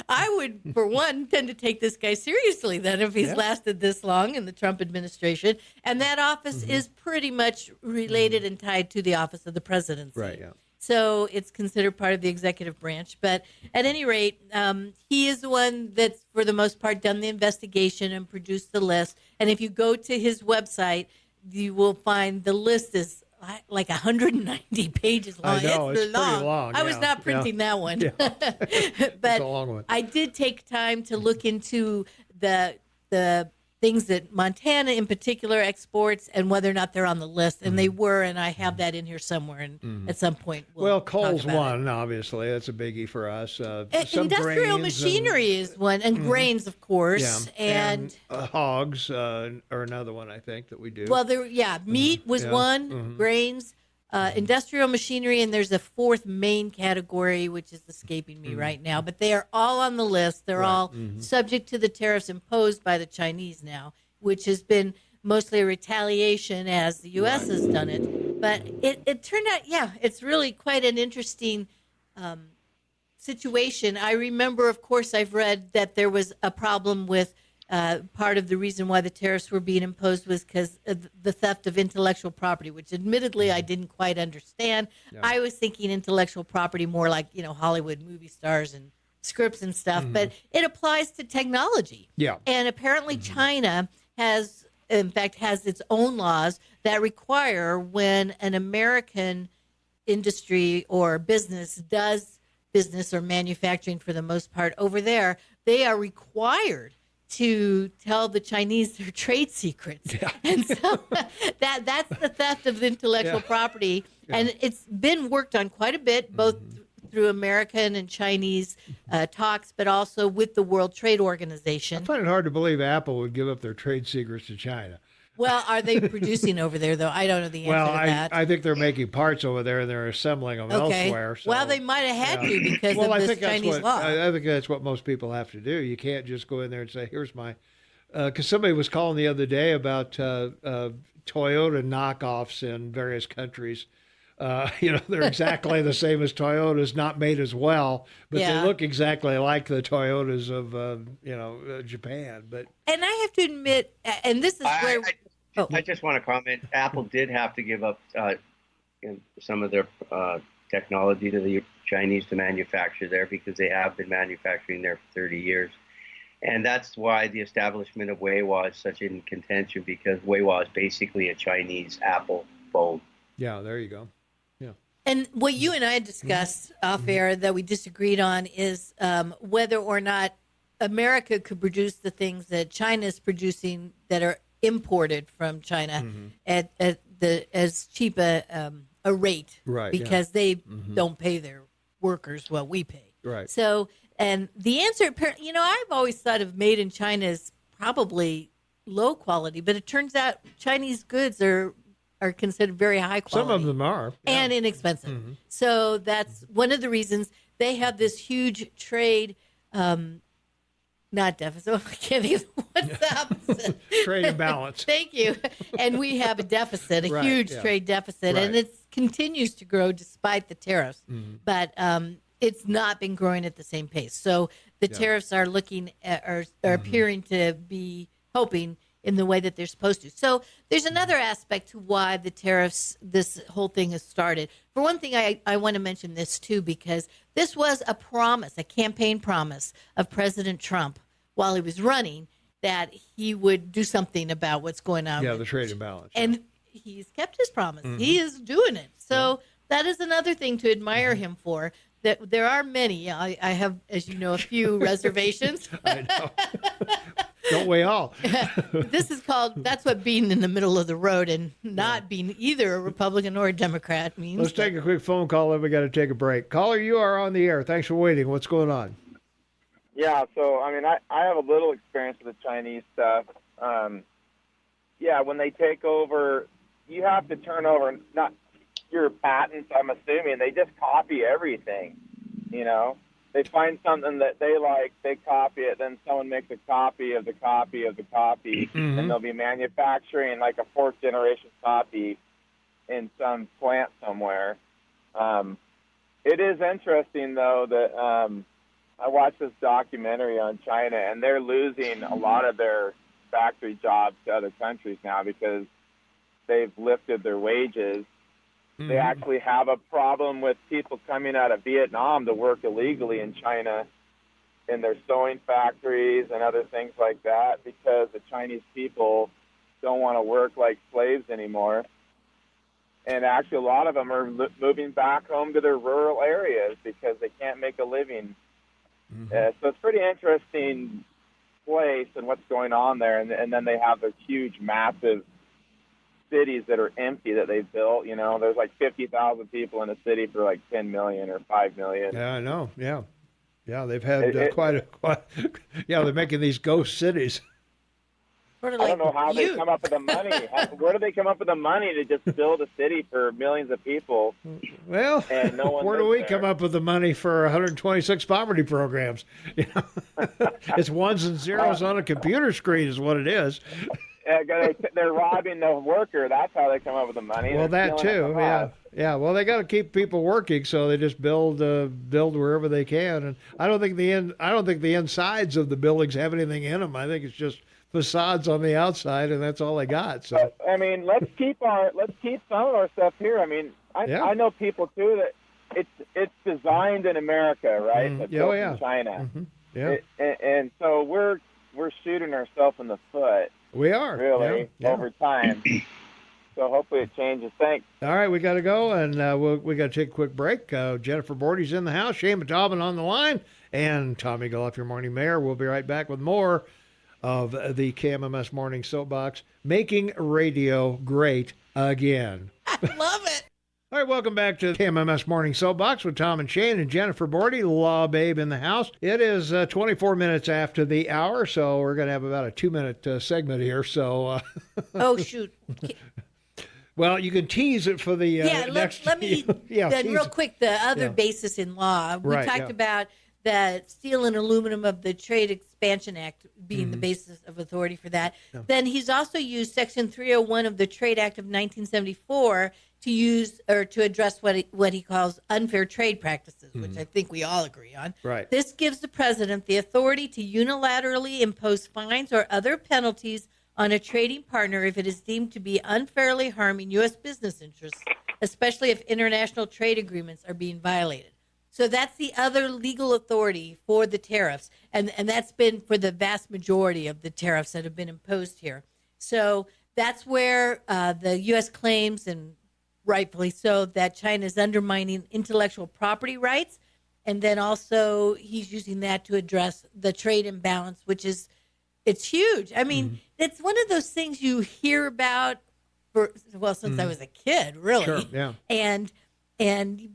I would, for one, tend to take this guy seriously then if he's lasted this long in the Trump administration. And that office is pretty much related and tied to the office of the presidency. Right, yeah. So it's considered part of the executive branch. But at any rate, he is the one that's, for the most part, done the investigation and produced the list. And if you go to his website, you will find the list is like 190 pages long. I know, it's pretty long. I was not printing that one. Yeah. But It's a long one. I did take time to look into the things that Montana in particular exports and whether or not they're on the list. And they were, and I have that in here somewhere. And at some point, we'll coal's talk about one, obviously. That's a biggie for us. Some industrial grains machinery is one, and grains, of course. Yeah. And hogs are another one, I think, that we do. Well, meat was one, grains, industrial machinery, and there's a fourth main category, which is escaping me right now. But they are all on the list. They're all subject to the tariffs imposed by the Chinese now, which has been mostly a retaliation as the U.S. has done it. But it turned out, it's really quite an interesting situation. I remember, of course, I've read that there was a problem with part of the reason why the tariffs were being imposed was because of the theft of intellectual property, which admittedly I didn't quite understand. Yeah. I was thinking intellectual property more like, Hollywood movie stars and scripts and stuff, but it applies to technology. Yeah. And apparently China has its own laws that require when an American industry or business does business or manufacturing for the most part over there, they are required to tell the Chinese their trade secrets. Yeah. And so that's the theft of intellectual property. Yeah. And it's been worked on quite a bit, both through American and Chinese talks, but also with the World Trade Organization. I find it hard to believe Apple would give up their trade secrets to China. Well, are they producing over there, though? I don't know the answer to that. I think they're making parts over there and they're assembling them elsewhere. So, well, they might have had to because of this Chinese law. I think that's what most people have to do. You can't just go in there and say, here's my... Because somebody was calling the other day about Toyota knockoffs in various countries. They're exactly the same as Toyotas, not made as well, but they look exactly like the Toyotas of, Japan. And I have to admit, and this is where... I just want to comment. Apple did have to give up some of their technology to the Chinese to manufacture there because they have been manufacturing there for 30 years. And that's why the establishment of Weiwa is such in contention, because Weiwa is basically a Chinese Apple phone. Yeah, there you go. And what you and I had discussed off air that we disagreed on is whether or not America could produce the things that China is producing that are imported from China at as cheap a rate, right? Because they don't pay their workers what we pay, right? So, and the answer, I've always thought of made in China as probably low quality, but it turns out Chinese goods are considered very high quality. Some of them are. And inexpensive. So that's one of the reasons they have this huge trade, not deficit. I can't think of what's the opposite. Trade imbalance. Thank you. And we have a deficit, a huge trade deficit, and it continues to grow despite the tariffs. But it's not been growing at the same pace. So the tariffs are looking at, are appearing to be helping in the way that they're supposed to. So there's another aspect to why the tariffs, this whole thing has started. For one thing, I want to mention this too, because this was a promise, a campaign promise of President Trump while he was running, that he would do something about what's going on. Yeah, the trade imbalance. And he's kept his promise. He is doing it. So that is another thing to admire him for. That there are many. I have, as you know, a few reservations. I know. Don't we all? This is called, that's what being in the middle of the road and not being either a Republican or a Democrat means. Let's take a quick phone call, then we got to take a break. Caller, you are on the air. Thanks for waiting. What's going on? Yeah, so, I have a little experience with the Chinese stuff. When they take over, you have to turn over not your patents. I'm assuming they just copy everything. You know, they find something that they like, they copy it, then someone makes a copy of the copy of the copy, and they'll be manufacturing like a fourth generation copy in some plant somewhere. It is interesting though that I watched this documentary on China, and they're losing a lot of their factory jobs to other countries now because they've lifted their wages. They actually have a problem with people coming out of Vietnam to work illegally in China in their sewing factories and other things like that because the Chinese people don't want to work like slaves anymore. And actually, a lot of them are moving back home to their rural areas because they can't make a living. So it's a pretty interesting place and what's going on there. And then they have their huge, massive cities that are empty that they've built. You know, there's like 50,000 people in a city for like 10 million or 5 million. Yeah, I know. Yeah. Yeah, they've had quite yeah, they're making these ghost cities. I don't know how they come up with the money. Where do they come up with the money to just build a city for millions of people? Well, and no one where do we come up with the money for 126 poverty programs? You know, it's ones and zeros on a computer screen is what it is. They're robbing the worker. That's how they come up with the money. Well, that too. Yeah. Yeah. Well, they got to keep people working, so they just build wherever they can. And I don't think the insides of the buildings have anything in them. I think it's just facades on the outside, and that's all they got. So I mean, let's keep some of our stuff here. I mean, I know people too that it's designed in America, right? But built in China. Yeah. And so we're shooting ourselves in the foot. We are really over time. So hopefully it changes. Thanks. All right, we got to go, and we got to take a quick break. Jennifer Bordy's in the house, Shane Taubman on the line, and Tommy Goloff, your morning mayor. We'll be right back with more of the KMMS Morning Soapbox, making radio great again. I love it. All right, welcome back to KMMS Morning Soapbox with Tom and Shane and Jennifer Bordy, Law Babe in the house. It is 24 minutes after the hour, so we're going to have about a 2-minute segment here. So, oh, shoot. Well, you can tease it for the next. Let me then real quick, the other basis in law. We talked about the Steel and Aluminum of the Trade Expansion Act being the basis of authority for that. Yeah. Then he's also used Section 301 of the Trade Act of 1974 to use or to address what he calls unfair trade practices, which I think we all agree on. Right. This gives the president the authority to unilaterally impose fines or other penalties on a trading partner if it is deemed to be unfairly harming U.S. business interests, especially if international trade agreements are being violated. So that's the other legal authority for the tariffs, and that's been for the vast majority of the tariffs that have been imposed here. So that's where the U.S. claims, and rightfully so, that China is undermining intellectual property rights, and then also he's using that to address the trade imbalance, which is it's huge. I mean, it's one of those things you hear about since I was a kid, really. Sure, yeah.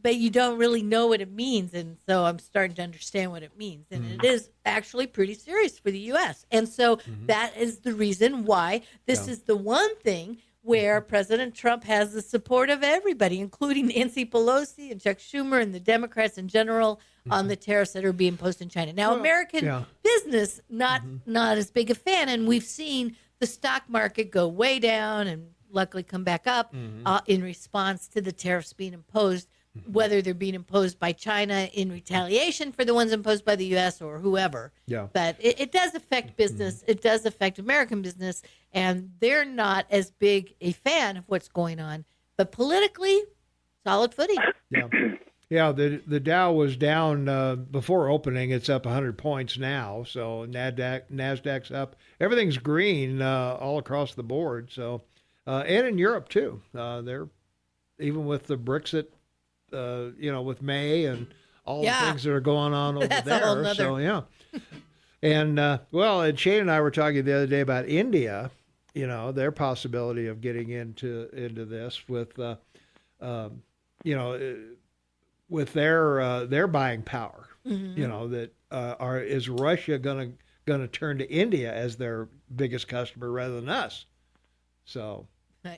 But you don't really know what it means, and so I'm starting to understand what it means, and it is actually pretty serious for the U.S. And so that is the reason why this is the one thing where President Trump has the support of everybody, including Nancy Pelosi and Chuck Schumer and the Democrats in general on the tariffs that are being imposed in China. Now, American business, not as big a fan, and we've seen the stock market go way down and luckily come back up in response to the tariffs being imposed, whether they're being imposed by China in retaliation for the ones imposed by the U.S. or whoever. Yeah. But it does affect business. It does affect American business, and they're not as big a fan of what's going on. But politically, solid footing. Yeah. Yeah, the Dow was down before opening. It's up 100 points now. So NASDAQ's up. Everything's green all across the board. So, and in Europe too. They're even with the Brexit, with May and all the things that are going on over there. A whole nother... So yeah. And and Shane and I were talking the other day about India. Their possibility of getting into this with with their buying power, is Russia gonna turn to India as their biggest customer rather than us? So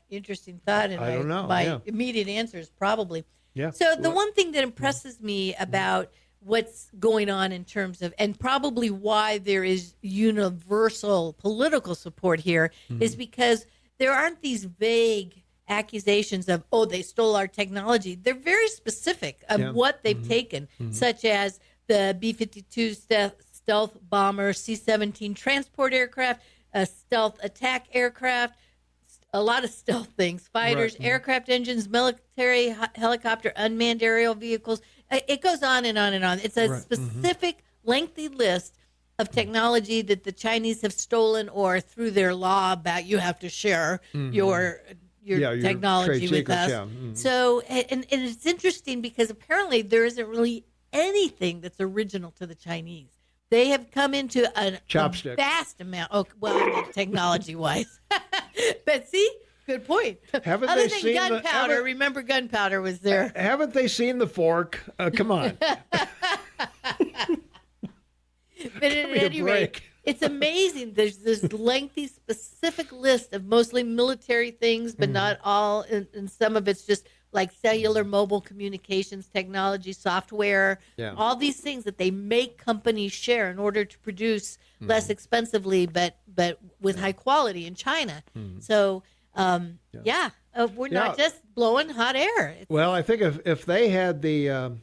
Interesting thought. And I don't know. My immediate answer is probably. Yeah. So the one thing that impresses me about what's going on in terms of, and probably why there is universal political support here, is because there aren't these vague accusations of, oh, they stole our technology. They're very specific of what they've taken, such as the B-52 stealth bomber, C-17 transport aircraft, a stealth attack aircraft, a lot of stealth things, fighters, aircraft engines, military helicopter, unmanned aerial vehicles. It goes on and on and on. It's a specific, lengthy list of technology that the Chinese have stolen, or through their law about you have to share your technology with us. So, and it's interesting because apparently there isn't really anything that's original to the Chinese. They have come into a vast amount. Oh, well, technology-wise. But see, good point. Haven't Other they than seen gunpowder, remember gunpowder was there. Haven't they seen the fork? Come on. But at any rate, it's amazing. There's this lengthy, specific list of mostly military things, but not all. And some of it's just like cellular mobile communications technology, software, all these things that they make companies share in order to produce less expensively, but with high quality in China. So, we're not just blowing hot air. Well, I think if they had the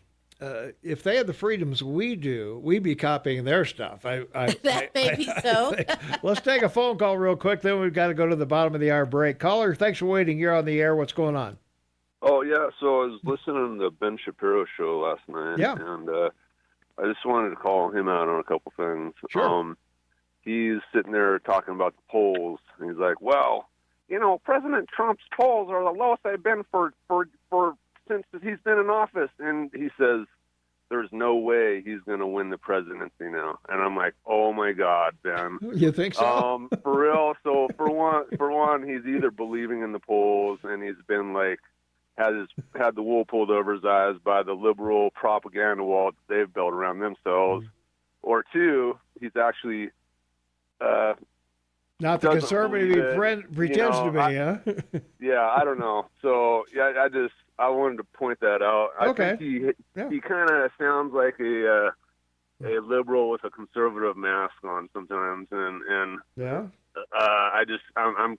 freedoms we do, we'd be copying their stuff. That may be so. Let's take a phone call real quick. Then we've got to go to the bottom of the hour break. Caller, thanks for waiting. You're on the air. What's going on? Oh, yeah. So I was listening to the Ben Shapiro show last night. Yeah. And I just wanted to call him out on a couple things. Sure. He's sitting there talking about the polls. And he's like, well, President Trump's polls are the lowest they've been for since he's been in office. And he says, there's no way he's going to win the presidency now. And I'm like, oh, my God, Ben. You think so? For real. So for one, he's either believing in the polls and he's been like, had the wool pulled over his eyes by the liberal propaganda wall that they've built around themselves, or two, he's actually not the conservative he pretends to be, huh? Yeah, I don't know. So yeah, I wanted to point that out. I think he kind of sounds like a liberal with a conservative mask on sometimes, and I'm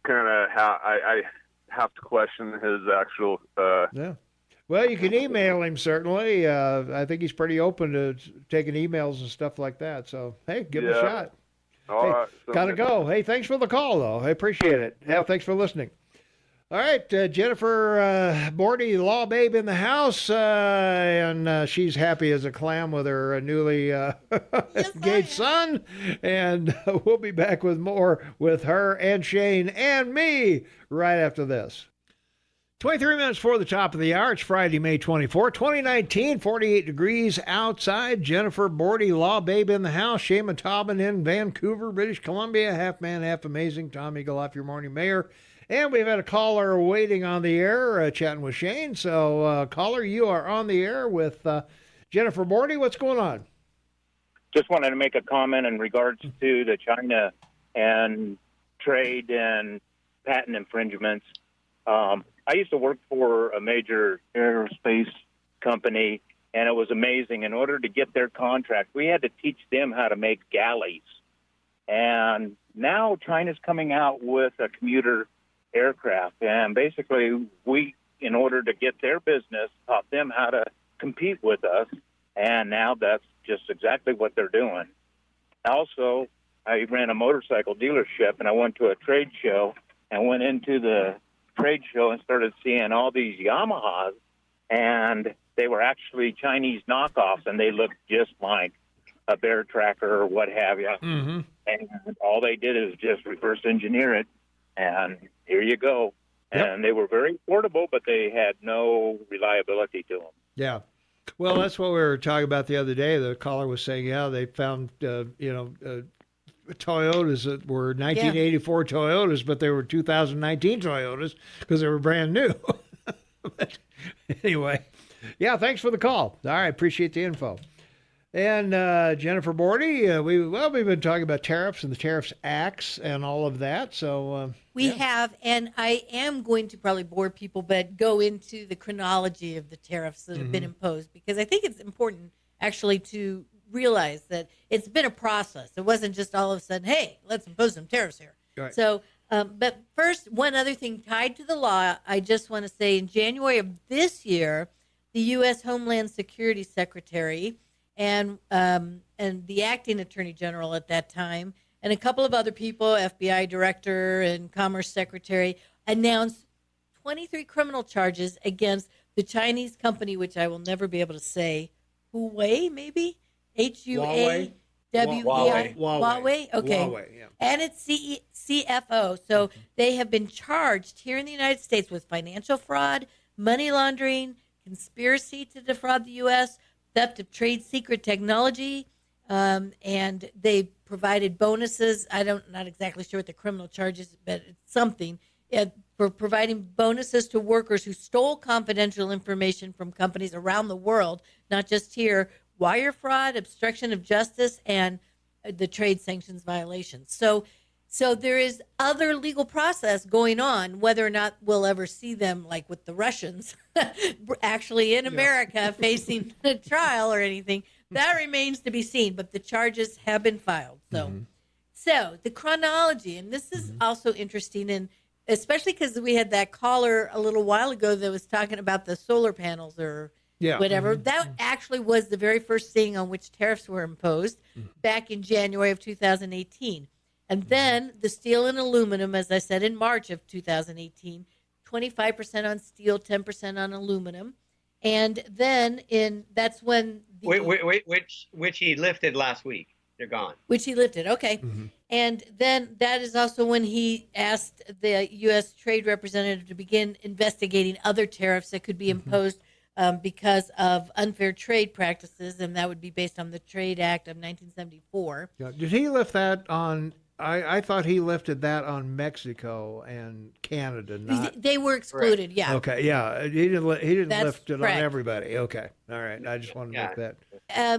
kind of I have to question his actual. Well, you can email him, certainly. I think he's pretty open to taking emails and stuff like that. So, hey, give him a shot. All right. Gotta go. Hey, thanks for the call, though. I appreciate it. Yeah, thanks for listening. All right, Jennifer Bordy, law babe in the house, and she's happy as a clam with her newly engaged son. And we'll be back with more with her and Shane and me right after this. 23 minutes before the top of the hour. It's Friday, May 24, 2019, 48 degrees outside. Jennifer Bordy, law babe in the house. Shane Tobin in Vancouver, British Columbia. Half man, half amazing. Tom Eagle off your morning mayor. And we've had a caller waiting on the air, chatting with Shane. So, caller, you are on the air with Jennifer Bordy. What's going on? Just wanted to make a comment in regards to the China and trade and patent infringements. I used to work for a major aerospace company, and it was amazing. In order to get their contract, we had to teach them how to make galleys. And now China's coming out with a commuter aircraft, and basically we, in order to get their business, taught them how to compete with us, and now that's just exactly what they're doing. Also, I ran a motorcycle dealership, and I went to a trade show and went into the trade show and started seeing all these Yamahas, and they were actually Chinese knockoffs, and they looked just like a Bear Tracker or what have you. Mm-hmm. And all they did is just reverse engineer it, and here you go. Yep. And they were very affordable, but they had no reliability to them. Yeah. Well, that's what we were talking about the other day. The caller was saying, they found, Toyotas that were 1984 Toyotas, but they were 2019 Toyotas because they were brand new. But anyway, thanks for the call. All right, appreciate the info. And Jennifer Bordy, we've been talking about tariffs and the Tariffs Acts and all of that. So we have, and I am going to probably bore people, but go into the chronology of the tariffs that have been imposed, because I think it's important actually to realize that it's been a process. It wasn't just all of a sudden, hey, let's impose some tariffs here. Right. So, but first, one other thing tied to the law, I just want to say in January of this year, the U.S. Homeland Security Secretary and the acting Attorney General at that time, and a couple of other people, FBI Director and Commerce Secretary, announced 23 criminal charges against the Chinese company, which I will never be able to say, Huawei, maybe? Huawei. Huawei. Okay. Huawei, yeah. And its CFO. So they have been charged here in the United States with financial fraud, money laundering, conspiracy to defraud the U.S., theft of trade secret technology, and they provided bonuses. Not exactly sure what the criminal charges, but it's something, for providing bonuses to workers who stole confidential information from companies around the world, not just here, wire fraud, obstruction of justice, and the trade sanctions violations. So there is other legal process going on, whether or not we'll ever see them, like with the Russians, actually in America facing a trial or anything. That remains to be seen, but the charges have been filed. So the chronology, and this is also interesting, and especially because we had that caller a little while ago that was talking about the solar panels or whatever. That actually was the very first thing on which tariffs were imposed back in January of 2018. And then the steel and aluminum, as I said, in March of 2018, 25% on steel, 10% on aluminum. And then that's when which he lifted last week. They're gone. Which he lifted, okay. And then that is also when he asked the U.S. Trade Representative to begin investigating other tariffs that could be imposed because of unfair trade practices, and that would be based on the Trade Act of 1974. Yeah. Did he lift that on? I thought he lifted that on Mexico and Canada. They were excluded. Correct. Yeah. Okay. Yeah. He didn't lift it correct. on everybody. Okay. All right. I just wanted to make that.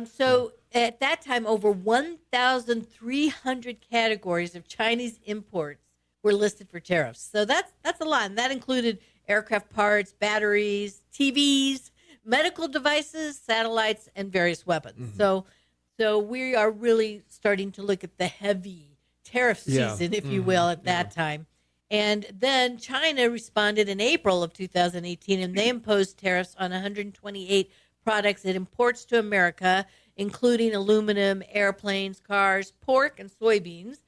So at that time, over 1,300 categories of Chinese imports were listed for tariffs. So that's a lot, and that included aircraft parts, batteries, TVs, medical devices, satellites, and various weapons. So we are really starting to look at the heavy tariff season, if you will, at that time. And then China responded in April of 2018, and they imposed tariffs on 128 products it imports to America, including aluminum, airplanes, cars, pork, and soybeans,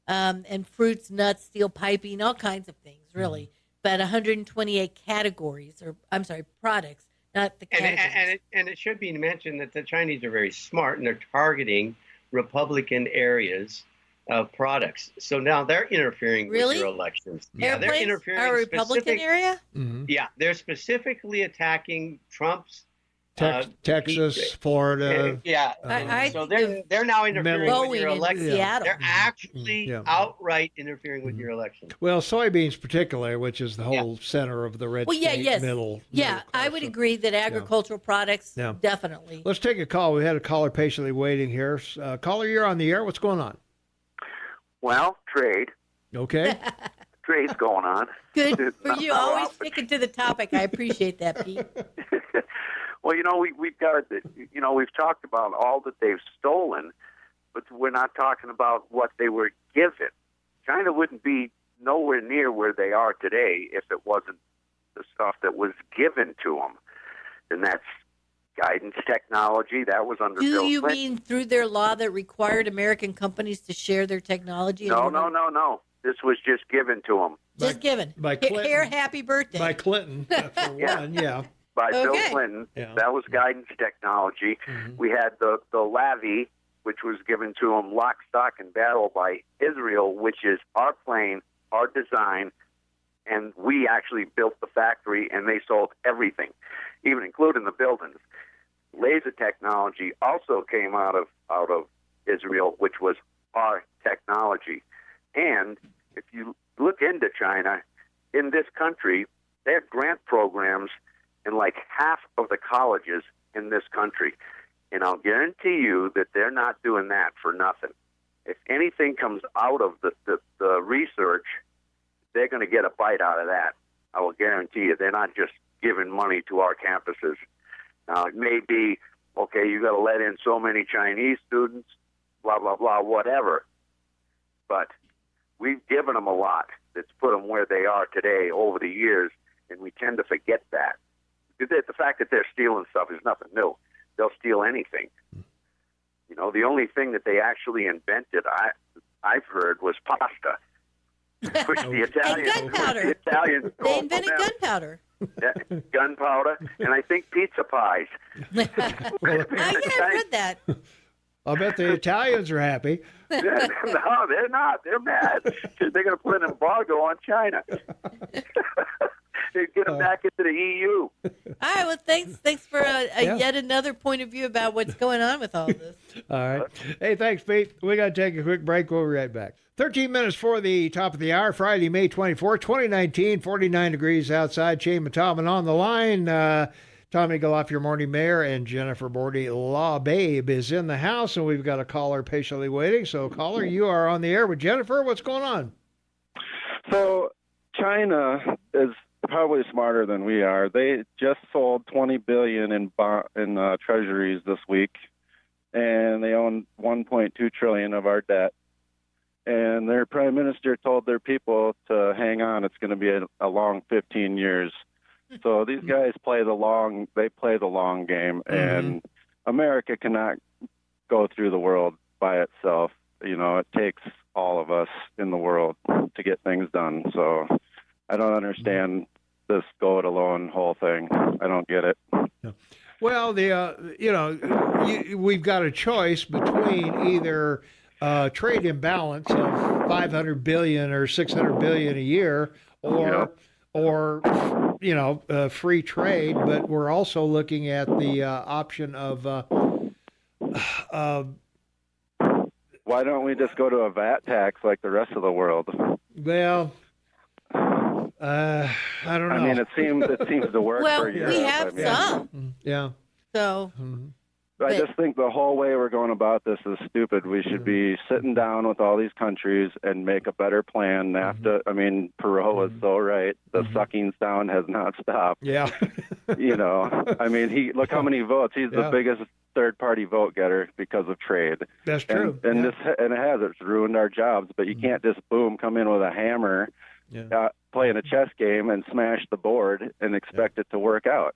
and fruits, nuts, steel piping, all kinds of things, really. But 128 products, not the categories. And it should be mentioned that the Chinese are very smart, and they're targeting Republican areas of products. So now they're interfering with your elections. Yeah, they're interfering. A Republican area? Yeah, they're specifically attacking Trump's Texas, Florida. So they're now interfering with your election. Seattle. They're actually outright interfering with your election. Well, soybeans particularly, which is the whole center of the red state middle. Yeah, I would agree that agricultural products, definitely. Let's take a call. We had a caller patiently waiting here. Caller, you're on the air. What's going on? Well, trade. Okay. Trade's going on. Good for you. Always sticking to the topic. I appreciate that, Pete. Well, we've got, we've talked about all that they've stolen, but we're not talking about what they were given. China wouldn't be nowhere near where they are today if it wasn't the stuff that was given to them. And that's guidance technology. That was under Bill Clinton. Do you mean through their law that required American companies to share their technology? No. This was just given to them. Just given. By Clinton. Here, happy birthday. By Clinton, for one, By Bill Clinton. That was guidance technology. We had the Lavi, which was given to them lock, stock, and barrel by Israel, which is our plane, our design, and we actually built the factory, and they sold everything, even including the buildings. Laser technology also came out of Israel, which was our technology. And if you look into China, in this country, they have grant programs in like half of the colleges in this country. And I'll guarantee you that they're not doing that for nothing. If anything comes out of the research, they're going to get a bite out of that. I will guarantee you. They're not just giving money to our campuses. Now, it may be, okay, you got to let in so many Chinese students, blah, blah, blah, whatever. But we've given them a lot that's put them where they are today over the years, and we tend to forget that. The fact that they're stealing stuff is nothing new. They'll steal anything. You know, the only thing that they actually invented, I've heard, was pasta. Which the Italians, and gunpowder. The Italians they invented gunpowder. Gunpowder, and I think pizza pies. I've heard that. I'll bet the Italians are happy. No, they're not. They're mad. They're going to put an embargo on China. They get them back into the EU. All right. Well, thanks for yet another point of view about what's going on with all this. All right. Hey, thanks, Pete. We got to take a quick break. We'll be right back. 13 minutes for the top of the hour, Friday, May 24, 2019, 49 degrees outside. Shane Mataman on the line. Tommy Galoff, your morning mayor, and Jennifer Bordy, Law Babe, is in the house, and we've got a caller patiently waiting. So, caller, you are on the air with Jennifer. What's going on? So, China is probably smarter than we are. They just sold $20 billion in treasuries this week, and they own $1.2 trillion of our debt. And their prime minister told their people to hang on. It's going to be a long 15 years. So these guys play the long game, and America cannot go through the world by itself. You know, it takes all of us in the world to get things done. So I don't understand this go it alone whole thing. I don't get it. Well, we've got a choice between either trade imbalance of $500 billion or $600 billion a year, or free trade. But we're also looking at the option of why don't we just go to a VAT tax like the rest of the world? Well, I don't know. I mean, it seems to work for Europe. We have some. Yeah. So. I just think the whole way we're going about this is stupid. We should be sitting down with all these countries and make a better plan. NAFTA, I mean, Perot was so right. The sucking sound has not stopped. Yeah. I mean, look how many votes. He's the biggest third-party vote getter because of trade. That's true. And it's ruined our jobs. But you can't just come in with a hammer, playing a chess game and smash the board and expect it to work out.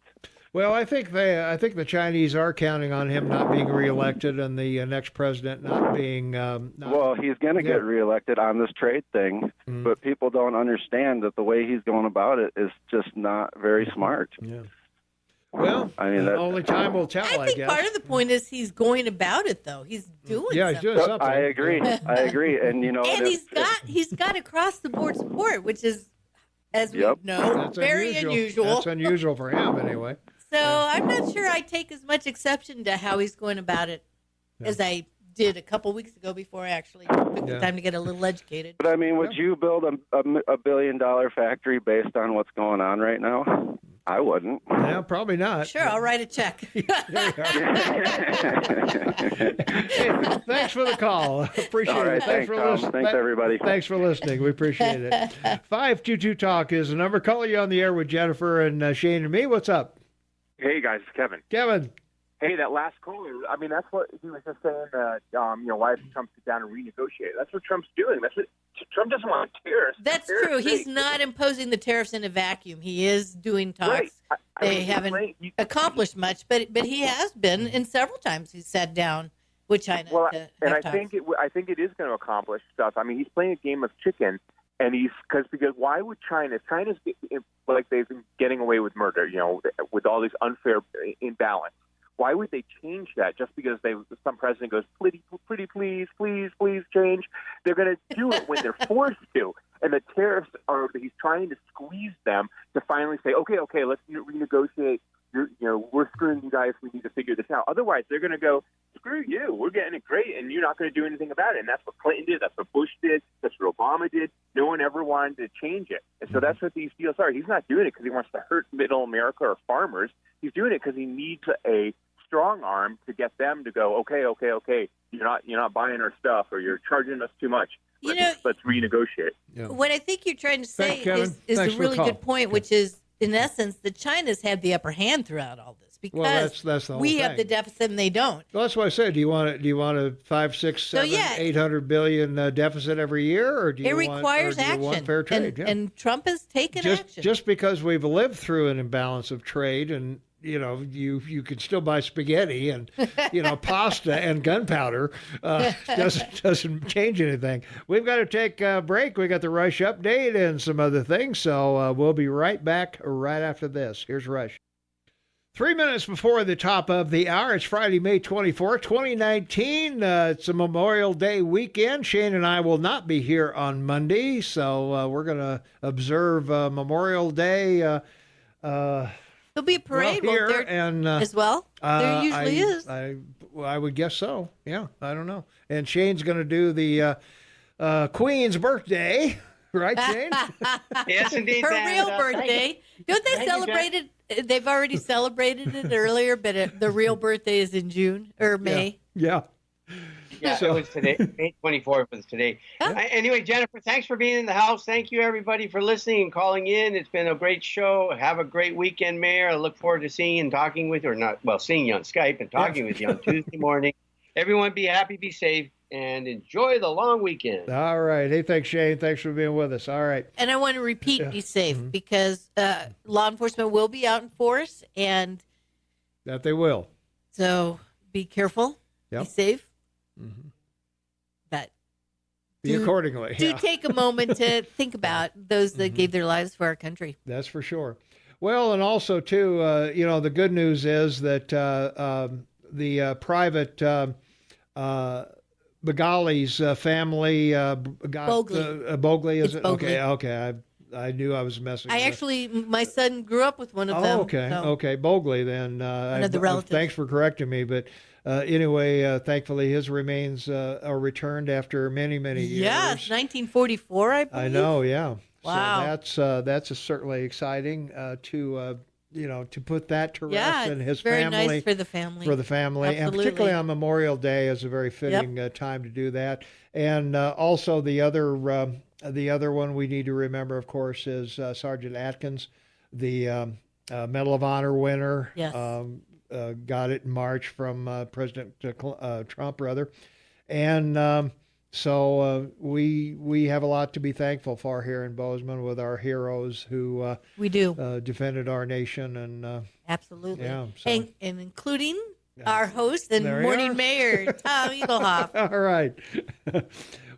Well, I think the Chinese are counting on him not being reelected and the next president not being. Well, he's going to get reelected on this trade thing, but people don't understand that the way he's going about it is just not very smart. Yeah. Well, I mean, only time will tell. I think part of the point is he's going about it, though. He's doing. Yeah, he's doing something. I agree. And and he's got across the board support, which is, as we know, very unusual. That's unusual for him, anyway. So I'm not sure I take as much exception to how he's going about it as I did a couple weeks ago before I actually took the time to get a little educated. But I mean, would you build a $1 billion factory based on what's going on right now? I wouldn't. Yeah, probably not. Sure, I'll write a check. Hey, thanks for the call. Appreciate it. Thanks for listening. Thanks, everybody. Thanks for listening. We appreciate it. 522-TALK is the number. Call you on the air with Jennifer and Shane and me. What's up? Hey, guys, it's Kevin. Kevin. Hey, that last caller, I mean, that's what he was just saying, why does Trump sit down and renegotiate? That's what Trump's doing. Trump doesn't want tariffs. That's true. He's not imposing the tariffs in a vacuum. He is doing talks. Right. They haven't accomplished much, but he has been, and several times he's sat down with China. Well, I think it is going to accomplish stuff. I mean, he's playing a game of chicken. And because why would China's like they've been getting away with murder, with all this unfair imbalance. Why would they change that just because some president goes, pretty please change? They're going to do it when they're forced to. And the tariffs he's trying to squeeze them to finally say, okay, let's renegotiate. We're screwing you guys. We need to figure this out. Otherwise, they're going to go, screw you. We're getting it great, and you're not going to do anything about it. And that's what Clinton did. That's what Bush did. That's what Obama did. No one ever wanted to change it. And so that's what these deals are. He's not doing it because he wants to hurt middle America or farmers. He's doing it because he needs a strong arm to get them to go, okay, you're not buying our stuff, or you're charging us too much. Let's renegotiate. Yeah. What I think you're trying to say is a really good point, which is, in essence, that China's had the upper hand throughout all this because that's the whole we thing. have the deficit and they don't. Well, that's what I said. Do you want a 5, 6, 7, 800 billion deficit every year, or do you requires want, action. Fair trade? And Trump has taken action. Just because we've lived through an imbalance of trade, and you can still buy spaghetti and pasta and gunpowder, doesn't change anything. We've got to take a break. We got the Rush update and some other things, so we'll be right back right after this. Here's Rush. 3 minutes before the top of the hour. It's Friday, May 24th, 2019. It's a Memorial Day weekend. Shane and I will not be here on Monday, so we're going to observe Memorial Day. There'll be a parade there as well. There usually is. I would guess so. Yeah, I don't know. And Shane's going to do the Queen's birthday, right, Shane? Yes, indeed. Her real birthday. Don't they celebrate it? They've already celebrated it earlier, but the real birthday is in June or May. Yeah. Yeah, it was today. May 24th was today. Anyway, Jennifer, thanks for being in the house. Thank you, everybody, for listening and calling in. It's been a great show. Have a great weekend, Mayor. I look forward to seeing you and talking with you, seeing you on Skype and talking with you on Tuesday morning. Everyone be happy, be safe, and enjoy the long weekend. All right. Hey, thanks, Shane. Thanks for being with us. All right. And I want to repeat, be safe, because law enforcement will be out in force, and that they will. So be careful, be safe. Mm-hmm. But accordingly. Do take a moment to think about those that gave their lives for our country. That's for sure. Well, and also too, the good news is that the private Boegali's family, Boegli, is it? Boegli. Okay. I knew I was messing. My son grew up with one of them. Okay, Boegli. Then one of the relatives. Thanks for correcting me, but. Anyway, thankfully his remains are returned after many years. Yes, 1944, I believe. I know, yeah. Wow. So that's certainly exciting to put that to rest, and his very family. Nice for the family. Absolutely. And particularly on Memorial Day is a very fitting time to do that. And also the other one we need to remember, of course, is Sergeant Atkins, the Medal of Honor winner. Yes. Got it in March from President Trump, and so we have a lot to be thankful for here in Bozeman with our heroes who we do defended our nation, and absolutely, and including our host and morning mayor Tom Eaglehoff. All right.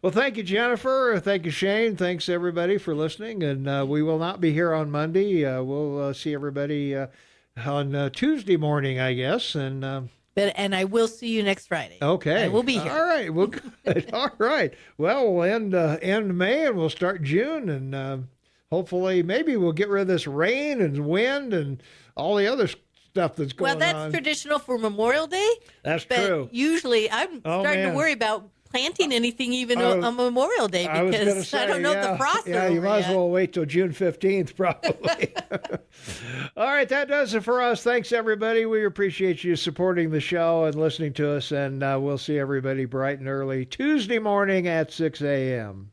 Well, thank you, Jennifer. Thank you, Shane. Thanks everybody for listening, and we will not be here on Monday. We'll see everybody on Tuesday morning, I guess, and I will see you next Friday. Okay, I will be here. All right, well, good. All right. Well, we'll end May and we'll start June, and hopefully, maybe we'll get rid of this rain and wind and all the other stuff that's going on. Well, that's traditional for Memorial Day. That's but true. Usually, I'm starting to worry about planting anything even on Memorial Day because I don't know the frost. Yeah, you might as well wait till June 15th, probably. All right, that does it for us. Thanks, everybody. We appreciate you supporting the show and listening to us, and we'll see everybody bright and early Tuesday morning at 6 a.m.